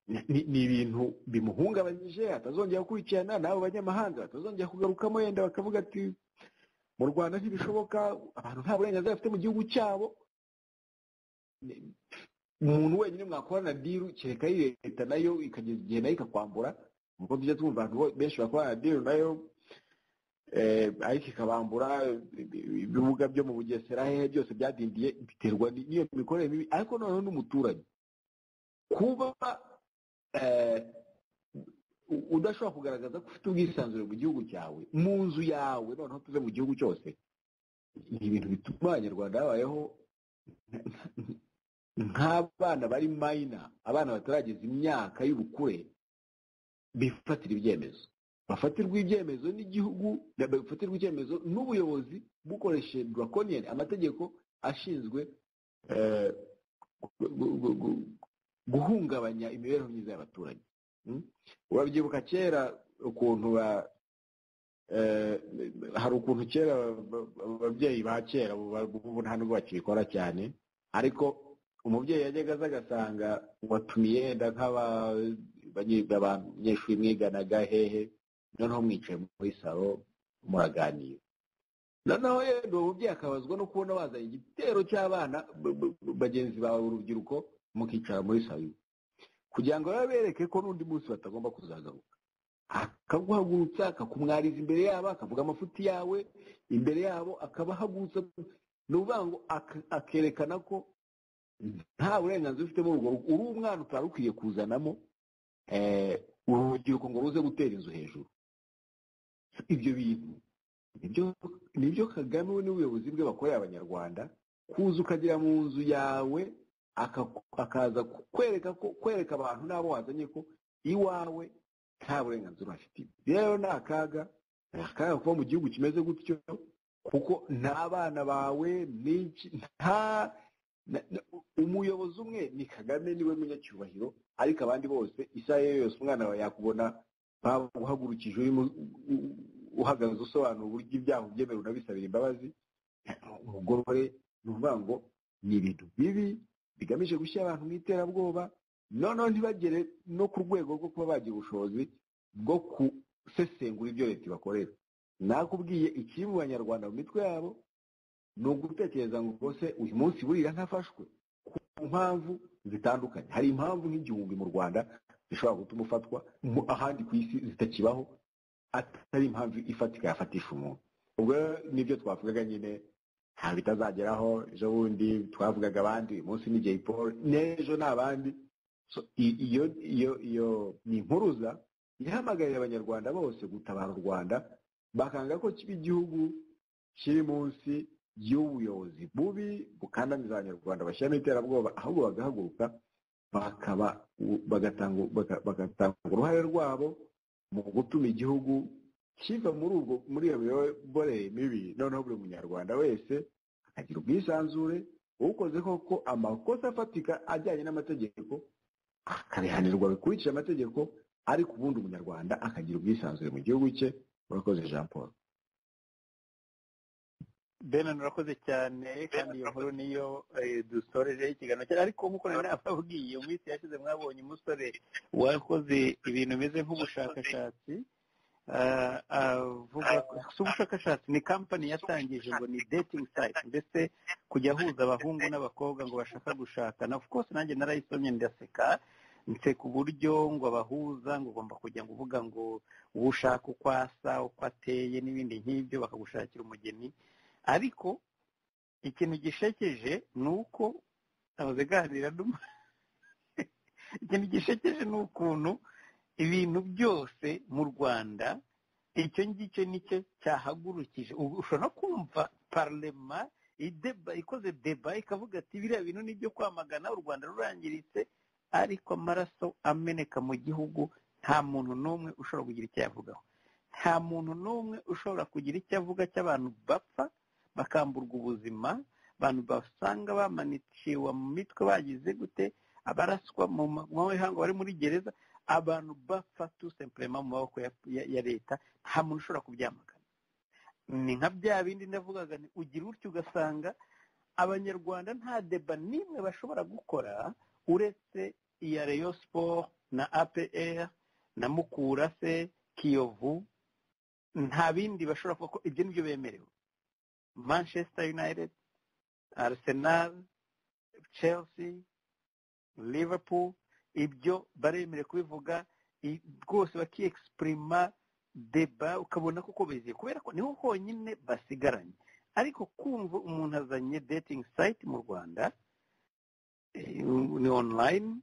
ni ibintu bimuhungabanyije, atazongera gukurikirana n'abo banyamahanga, atazongera kugarukamo, yenda bakavuga ati mu Rwanda ntibishoboka, abantu nta burenganzira bafite mu gihugu cyabo. Umuntu wenyine mwakorana diru kereka leta nayo ikageza igihe nayo ikakwambura, nk'uko tujya twumva abantu benshi bakorana diru nayo ariko ikabambura. Ibibuga byo mu Bugesera hehe byose byadindiye, biterwa n'iyo mikorere mibi. Ariko noneho n'umuturage kuba udashobora kugaragaza ko ufite ubwisanzure mu gihugu cyawe, mu nzu yawe, noneho tuve mu gihugu cyose, ni ibintu bituma abanyarwanda babayeho nk'abana bari mayina, abana batarageza imyaka y'ubukure bifatira ibyemezo. Bafatirwa ibyemezo n'igihugu, bafatirwa ibyemezo n'ubuyobozi bukoresheje draconian, amategeko ashinzwe guhungabanya imibereho myiza y'abaturage. Urabyibuka kera ukuntu hari ukuntu kera ababyeyi ba kera, ubu nta nubwo bakibikora cyane, ariko umubyeyi yajyaga aza agasanga watumiye yenda nk'abanyeshuri mwiganaga hehe, noneho mwicaye muri salo muraganira. Noneho yenda uwo mubyeyi akabazwa no kubona bazanye igitero cy'abana bagenzi bawe urubyiruko, mukicara muri salo kugira ngo babereke ko n'undi munsi batagomba kuzagaruka. Akaguhagurutsa, akakumwariza imbere yabo, akavuga amafuti yawe imbere yabo, akabahagurutsa. Ni ukuvuga ngo akerekana ko nta burenganzira ufite muri urwo rugo, uri umwana utari ukwiye kuzanamo urubyiruko ngo ruze gutera inzu hejuru. Ibyo bintu nibyo Kagame we n'ubuyobozi bwe bakorera abanyarwanda, kuza ukagera mu nzu yawe akaza kwereka abantu n'abo wazanye ko iwawe nta burenganzira afite. Rero ni akaga kuba mu gihugu kimeze gutyo, kuko n'abana bawe umuyobozi umwe ni Kagame, niwe munyacyubahiro, ariko abandi bose isaha yose umwana wawe yakubona uhagurukije urimo uhagaze usobanura uburyo ibyaha ubyemerewe unabisabira imbabazi. Umugore ni ukuvuga ngo ni ibintu bibi bigamije gushyira abantu mu iterabwoba, noneho ntibagere no ku rwego rwo kuba bagira ubushobozi bwo gusesengura ibyo leta ibakorera. Nakubwiye ikiri mu banyarwanda mu mitwe yabo ni ugutekereza ngo rwose uyu munsi burira ntafashwe ku mpamvu zitandukanye. Hari impamvu nk'igihumbi mu Rwanda zishobora gutuma ufatwa, ahandi ku isi zitakibaho, atari impamvu ifatika yafatisha umuntu. Ubwo nibyo twavugaga nyine, nta bitazageraho. Ejo bundi twavugaga abandi, uyu munsi ni Jay Paul, n'ejo ni abandi. Iyo ni impuruza ihamagarira abanyarwanda bose gutabara u Rwanda, bakanga ko kiba igihugu kiri munsi y'ubuyobozi bubi bukandamiza abanyarwanda bashyiramo iterabwoba, ahubwo bagahaguruka bagatanga uruhare rwabo mu gutuma igihugu kiva muri iyo miyoborere mibi. Noneho buri munyarwanda wese akagira ubwisanzure, ukoze koko amakosa afatika ajyanye n'amategeko akabihanirwa bikurikije amategeko, ariko ubundi umunyarwanda akagira ubwisanzure mu gihugu cye. Murakoze Jean Paul. Bernard urakoze cyane, kandi iyo nkuru niyo dusoreje ikiganiro cyane. Ariko nk'uko nari nababwiye mu minsi yashize mwabonye umusore wakoze ibintu bimeze nk'ubushakashatsi, avuga si ubushakashatsi, ni kampani yatangije ngo ni dating site, mbese kujya ahuza abahungu n'abakobwa ngo bashaka gushakana. Of course nanjye narayisomye ndaseka, nseka uburyo ngo abahuza ngo ugomba kujya ngo uvuga ngo uwo ushaka uko asa, uko ateye n'ibindi nk'ibyo, bakagushakira umugeni. Ariko ikintu gishekeje ni uko abazeganira ikintu gishekeje ni ukuntu ibintu byose mu Rwanda icyo ngicyo nicyo cyahagurukije. Ushobora no kumva parlema ikoze deba ikavuga ati biriya bintu ni ibyo kwamagana, u Rwanda rurangiritse, ariko amaraso ameneka mu gihugu nta muntu n'umwe ushobora kugira icyo yavugaho. Nta muntu n'umwe ushobora kugira icyo avuga cy'abantu bapfa bakamburwa ubuzima, abantu basanga bamaniciwe mu mitwe bagize gute, abaraswa mu mahanga bari muri gereza, abantu bapfa tout simplement mu maboko ya leta. Nta muntu ushobora kubyamagana. Ni nka bya bindi ndavugaga, ugira utyo ugasanga abanyarwanda nta deba n'imwe bashobora gukora uretse iya Rayon Sport na APR na Mukura se Kiyovu, nta bindi bashobora kuvuga ko ibyo nibyo bemerewe. Manchester United, Arsenal, Chelsea, Liverpool, ibyo baremerewe kubivuga rwose, bakiexprima deba ukabona kuko biziye, kubera ko niho honyine basigaranye. Ariko kumva umuntu azanye dating site mu Rwanda ni online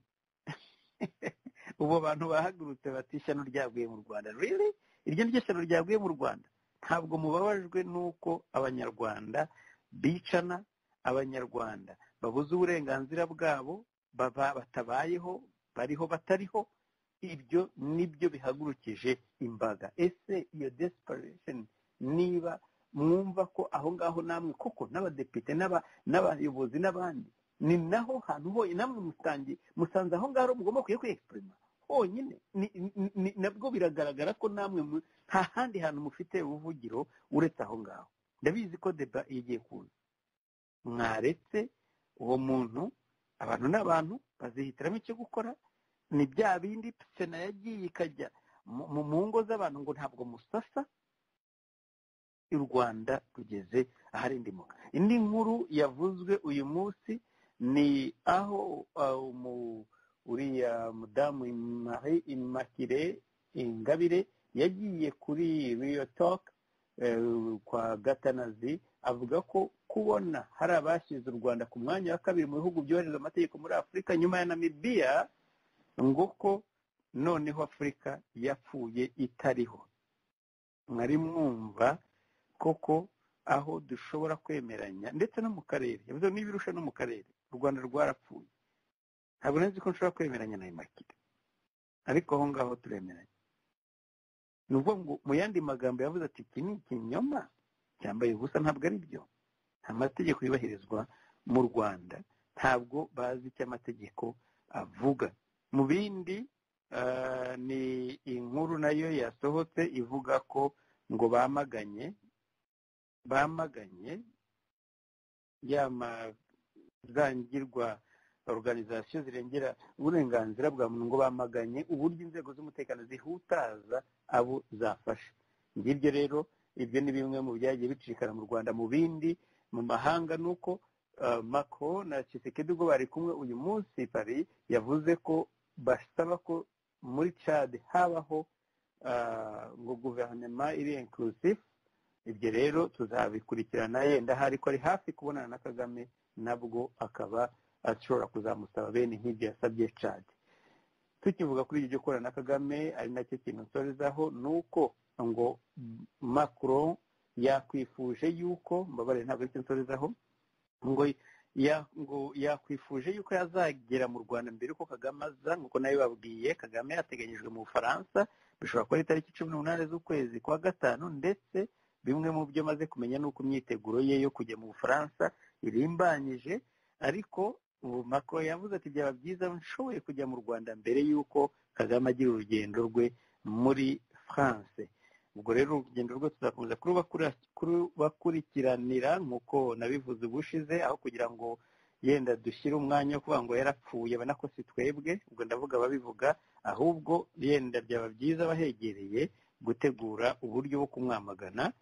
ubu abantu bahagurutse bati ishyano ryaguye mu Rwanda. Really? Iryo niryo shyano ryaguye mu Rwanda? Ntabwo mubabajwe n'uko abanyarwanda bicana, abanyarwanda babuze uburenganzira bwabo, batabayeho, bariho batariho? Ibyo nibyo bihagurukije imbaga. Ese iyo desperation, niba mwumva ko aho ngaho namwe koko n'abadepite n'abayobozi n'abandi, ni naho hantu honyine namwe musanze aho ngaho mugomba kwiexprima honyine, nabwo biragaragara ko namwe nta handi hantu mufite ubuvugiro uretse aho ngaho. Ndabizi ko deba igiye kuza, mwaretse uwo muntu, abantu n'abantu bazihitiramo icyo gukora. Ni bya bindi sena yagiye ikajya mu ngo z'abantu ngo ntabwo musasa. U Rwanda rugeze ahari indimuka. Indi nkuru yavuzwe uyu munsi ni aho uriya mudamu Marie Immaculée Ingabire yagiye kuri Real Talk kwa Gatanazi, avuga ko kubona hari abashyize u Rwanda ku mwanya wa kabiri mu bihugu byohereza amategeko muri Afurika nyuma ya Namibia, ngo ko noneho Afurika yapfuye itariho. Mwari mwumva koko aho dushobora kwemeranya, ndetse no mu karere, yavuze n'ibirusha no mu karere, u Rwanda rwarapfuye. Ntabwo nzi ko nshobora kwemeranya na Immaculée, ariko aho ngaho turemeranya. Ni ukuvuga ngo mu yandi magambo yavuze ati iki ni ikinyoma cyambaye ubusa, ntabwo ari byo. Nta mategeko yubahirizwa mu Rwanda, ntabwo bazi icyo amategeko avuga. Mu bindi ni inkuru nayo yasohotse ivuga ko ngo bamaganye zangirwa organization zirengera uburenganzira bwa muntu, ngo bamaganye uburyo inzego z'umutekano zihutaza abo zafashe. Ngibyo rero, ibyo ni bimwe mu byagiye bicikana mu Rwanda. Mu bindi mu mahanga nuko Macron na Tshisekedi ubwo bari kumwe uyu munsi Paris, yavuze ko basaba ko muri Chad habaho ngo guverinoma iri inclusive. Ibyo rero tuzabikurikirana, yenda hari ko ari hafi kubonana na Kagame, nabwo akaba ashobora kuzamusaba bene nk'ibyo yasabye Chad. Tukivuga kuri ibyo korana na Kagame, ari nacyo kintu nsorezaho, nuko ngo Macron yakwifuje yuko, mbabare ntabwo aricyo nsorezaho, ngo yakwifuje yuko yazagera mu Rwanda mbere uko Kagame aza. Nk'uko nayo babwiye, Kagame yateganyijwe mu Bufaransa, bishobora kuba ari itariki 18 z'ukwezi kwa gatanu, ndetse bimwe mu byo maze kumenya nuko imyiteguro ye yo kujya mu Bufaransa irimbanyije. ariko ubu Macron yavuze ati byaba byiza nshoboye kujya mu Rwanda mbere y'uko Kagame agira urugendo rwe muri France. ubwo rero urugendo rwe tuzakomeza kurubakurikiranira nk'uko nabivuze ubushize, aho kugira ngo yenda dushyire umwanya wo kuvuga ngo yarapfuye abona ko si twebwe, ubwo ndavuga ababivuga, ahubwo yenda byaba byiza abahegereye gutegura uburyo bwo kumwamagana.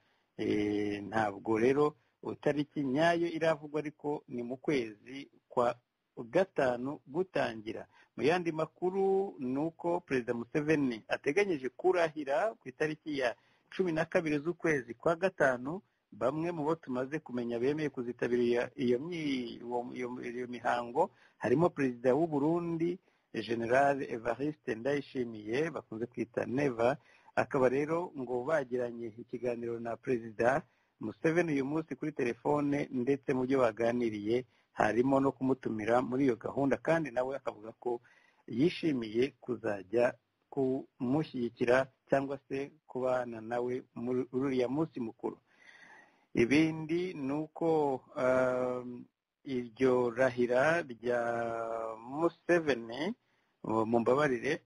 Ntabwo rero itariki nyayo iravugwa, ariko ni mu kwezi kwa gatanu gutangira. Mu yandi makuru ni uko Perezida Museveni ateganyije kurahira ku itariki ya 12 z'ukwezi kwa gatanu. Bamwe mu bo tumaze kumenya bemeye kuzitabira iyo mihango harimo Perezida w'u Burundi General Evariste Ndayishimiye bakunze kwita Neva. Akaba rero ngo bagiranye ikiganiro na Perezida Museveni uyu munsi kuri telefone, ndetse mu byo baganiriye harimo no kumutumira muri iyo gahunda, kandi nawe akavuga ko yishimiye kuzajya kumushyigikira cyangwa se kubana nawe muri uriya munsi mukuru. Ibindi ni uko iryo rahira rya Museveni, mu mbabarire,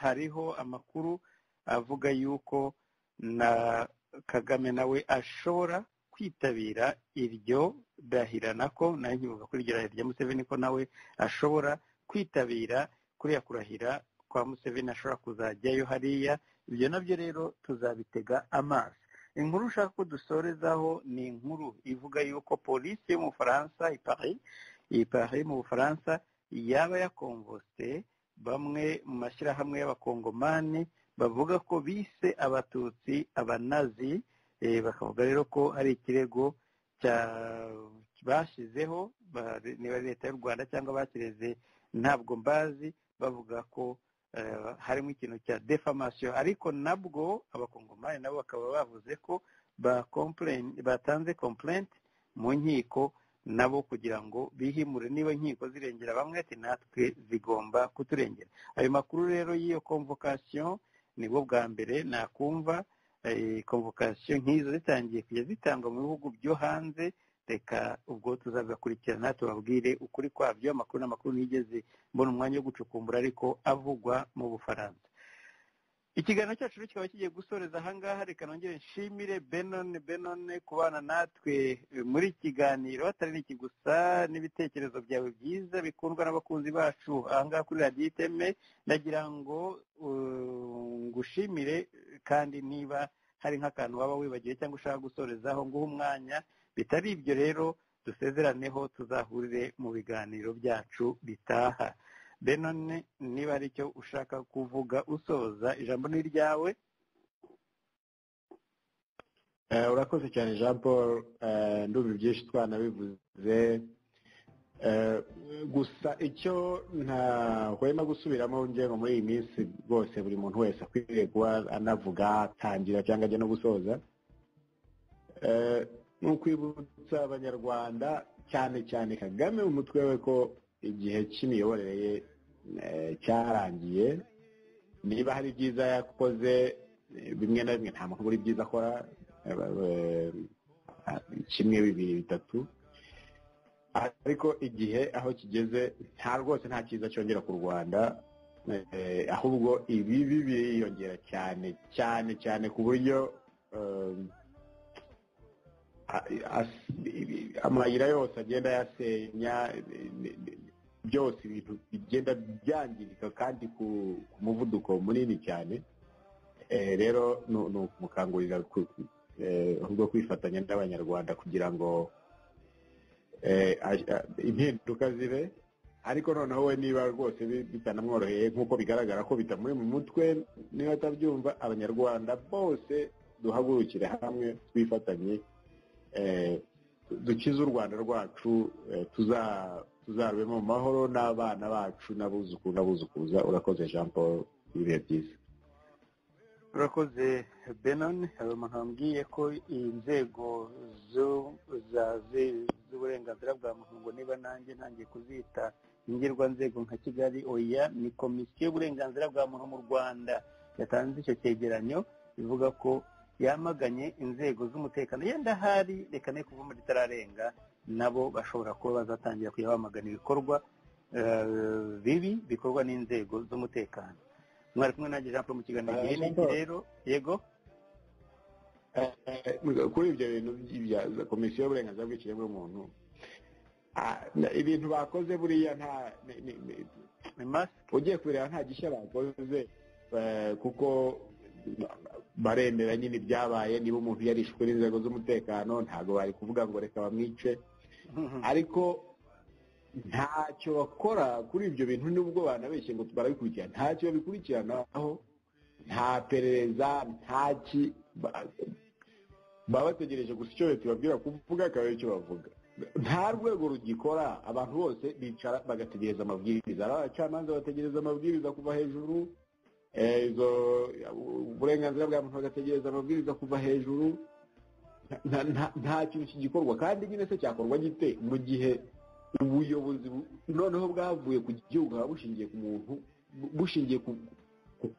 hariho amakuru avuga yuko na Kagame nawe ashobora kwitabira iryo rahira, nako nayo nkivuga kuri iryo rahira rya Museveni ko nawe ashobora kwitabira kuriya kurahira kwa Museveni, ashobora kuzajyayo hariya. Ibyo nabyo rero tuzabitega amaso. Inkuru ushaka ko dusorezaho ni inkuru ivuga yuko polisi yo mu Faransa i Paris mu Bufaransa yaba yakonvose bamwe mu mashyirahamwe y'abakongomani bavuga ko bise abatutsi abanazi. Bakavuga rero ko ari ikirego bashyizeho, niba leta y'u Rwanda cyangwa bakireze ntabwo mbazi, bavuga ko harimo ikintu cya defamation, ariko nabwo abakongomani nabo bakaba bavuze ko batanze complaint mu nkiko nabo kugira ngo bihimure niba inkiko zirengera bamwe, ati natwe zigomba kuturengera. Ayo makuru rero y'iyo convocation nibwo bwa mbere nakumva. Convocation nk'izo zitangiye kujya zitangwa mu bihugu byo hanze. Reka ubwo tuzabikurikirana tubabwire ukuri kwabyo. Amakuru n'amakuru nigeze mbona umwanya wo gucukumbura ariko avugwa mu Bufaransa. Ikiganiro cyacu kikaba kigiye gusoreza ahangaha. Reka nongere nshimire Benon kubana natwe muri kiganiro, atari n'iki gusa n'ibitekerezo byawe byiza bikundwa n'abakunzi bacu ahangaha kuri Radio Iteme. Ndagira ngo ngushimire, kandi niba hari nk'akantu waba wibagiwe cyangwa ushaka gusorezaho nguha umwanya. Bitari ibyo rero dusezeraneho, tuzahurire mu biganiro byacu bitaha. Benon, niba ari cyo ushaka kuvuga usoza, ijambo ni ryawe. Urakoze cyane Jean Paul. Ndumva byinshi twanabivuze, gusa icyo ntahwema gusubiramo ngengo muri iyi minsi rwose buri muntu wese akwiriye kuba anavuga atangira cyangwa ajya no gusoza, ni ukwibutsa abanyarwanda cyane cyane Kagame umutwe we ko igihe cy'imiyoborere ye cyarangiye. Niba hari byiza yakoze bimwe na bimwe, nta muntu buri byiza akora, kimwe bibiri bitatu, ariko igihe aho kigeze rwose nta cyiza cyongera ku Rwanda, ahubwo ibibi biriyongera cyane cyane cyane ku buryo amayira yose agenda yasenya, byose ibintu bigenda byangirika kandi ku muvuduko munini cyane. Rero ni ukumukangurira ahubwo kwifatanya n'abanyarwanda kugira ngo impinduka zibe, ariko noneho we niba rwose bitanamworoheye nk'uko bigaragara ko bitamuri mu mutwe, niba atabyumva, abanyarwanda bose duhagurukire hamwe twifatanye, dukize u Rwanda rwacu, tuzarubemo mu mahoro n'abana bacu n'abuzukuru n'abuzukuruza. Urakoze Jean Paul, ibihe byiza. Urakoze Benon. Umuntu wambwiye ko inzego z'uburenganzira bwa muntu, ngo niba nanjye ntangiye kuzita ingirwanzego nka Kigali, oya, ni komisiyo y'uburenganzira bwa muntu mu Rwanda yatanze icyo cyegeranyo, bivuga ko yamaganye inzego z'umutekano. Yenda hari reka ne kuva muri tararenga nabo bashobora kuba bazatangira kujya bamagana ibikorwa bibi bikorwa n'inzego z'umutekano. Mwari kumwe nanjye Jean Paul mu kiganiro gihe n'iki rero yego kuri ibyo bintu bya komisiyo y'uburenganzira bw'ikiremwamuntu ibintu bakoze buriya nta ugiye kureba nta gishya bakoze kuko baremera nyine ibyabaye. Niba umuntu yarishwe n'inzego z'umutekano ntabwo bari kuvuga ngo reka bamwice, ariko ntacyo bakora kuri ibyo bintu nubwo banabeshye ngo barabikurikirana, ntacyo babikurikiranaho, nta perereza, ntaki baba bategereje gusa icyo leta ibabwira kuvuga akaba icyo bavuga. Nta rwego rugikora, abantu bose bicara bagategereza amabwiriza. Abacamanza bategereza amabwiriza kuva hejuru, uburenganzira bwa muntu bagategereza amabwiriza kuva hejuru. Nta kintu kigikorwa. Kandi nyine se cyakorwa gite mu gihe ubuyobozi noneho bwavuye ku gihugu haba bushingiye ku muntu, bushingiye ku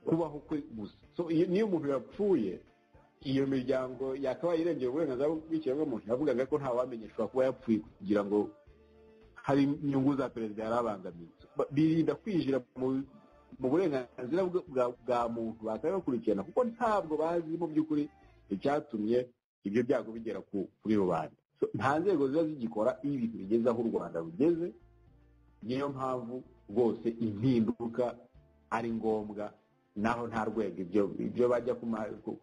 kubaho kwe gusa. Niyo umuntu yapfuye, iyo miryango yakabaye irengera uburenganzira bw'ikiremwamuntu yavugaga ko nta wamenyeshwa kuba yapfuye kugira ngo hari inyungu za perezida yarabangamiye. Birinda kwinjira mu burenganzira bwa muntu bakabakurikirana kuko ntabwo bazi mu by'ukuri icyatumye ibyo byago bigera kuri rubanda. Nta nzego ziba zigikora iyo ibintu bigeze aho u Rwanda rugeze. Niyo mpamvu rwose impinduka ari ngombwa, naho nta rwego ibyo bajya ku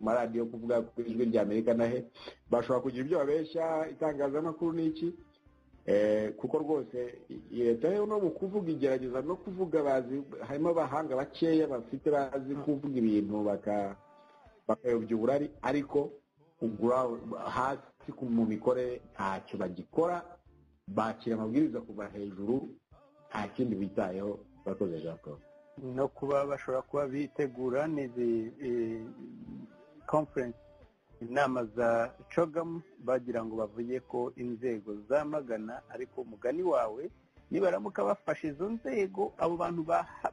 maradiyo kuvuga ku ijwi rya Amerika nahe bashobora kugira ibyo babeshya itangazamakuru n'iki, kuko rwose leta yo no mu kuvuga igerageza no kuvuga harimo abahanga bakeya bafite bazi kuvuga ibintu bakayobya uburari, ariko hasi mu mikorere ntacyo bagikora, bakira amabwiriza kuva hejuru, nta kindi bitayeho. Bakoze Jean Paul. No kuba bashobora kuba bitegura n'izi conference, inama za CHOGM, bagira ngo bavuge ko inzego zamagana, ariko umugani wawe nibaramuka bafashe izo nzego, abo bantu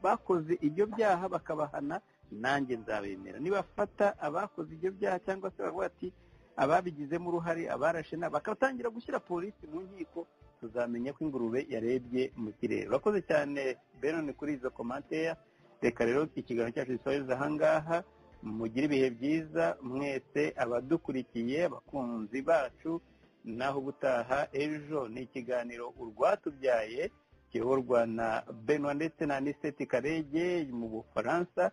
bakoze ibyo byaha bakabahana, nanjye nzabemera. Nibafata abakoze ibyo byaha cyangwa se bavuga ati ababigizemo uruhare, abarashe bakatangira gushyira polisi mu nkiko, tuzamenya ko ingurube yarebye mu kirere. Urakoze cyane Benon kuri izo commentaire. Reka rero ikiganiro cyacu gisoreza ahangaha. Mugire ibihe byiza mwese abadukurikiye, abakunzi bacu, naho ubutaha. Ejo ni ikiganiro urwatubyaye kiyoborwa na Benoit ndetse na Anisette Karege mu Bufaransa.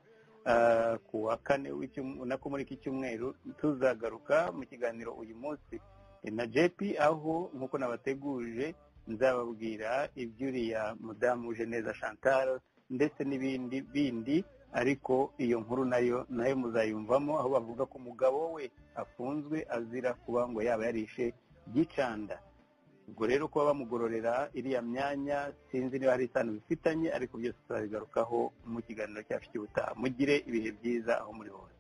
Ku wa kane nako muri iki cyumweru tuzagaruka mu kiganiro uyu munsi na JP, aho nk'uko nabateguje nzababwira iby'uriya mudamu Jeneza Chantal ndetse n'ibindi bindi, ariko iyo nkuru nayo muzayumvamo, aho bavuga ko umugabo we afunzwe azira kuba ngo yaba yarishe Gicanda. Ubwo rero kuba bamugororera iriya myanya sinzi niba hari isano bifitanye, ariko byose tuzabigarukaho mu kiganiro cyacu cy'ubutaha. Mugire ibihe byiza aho muri hose.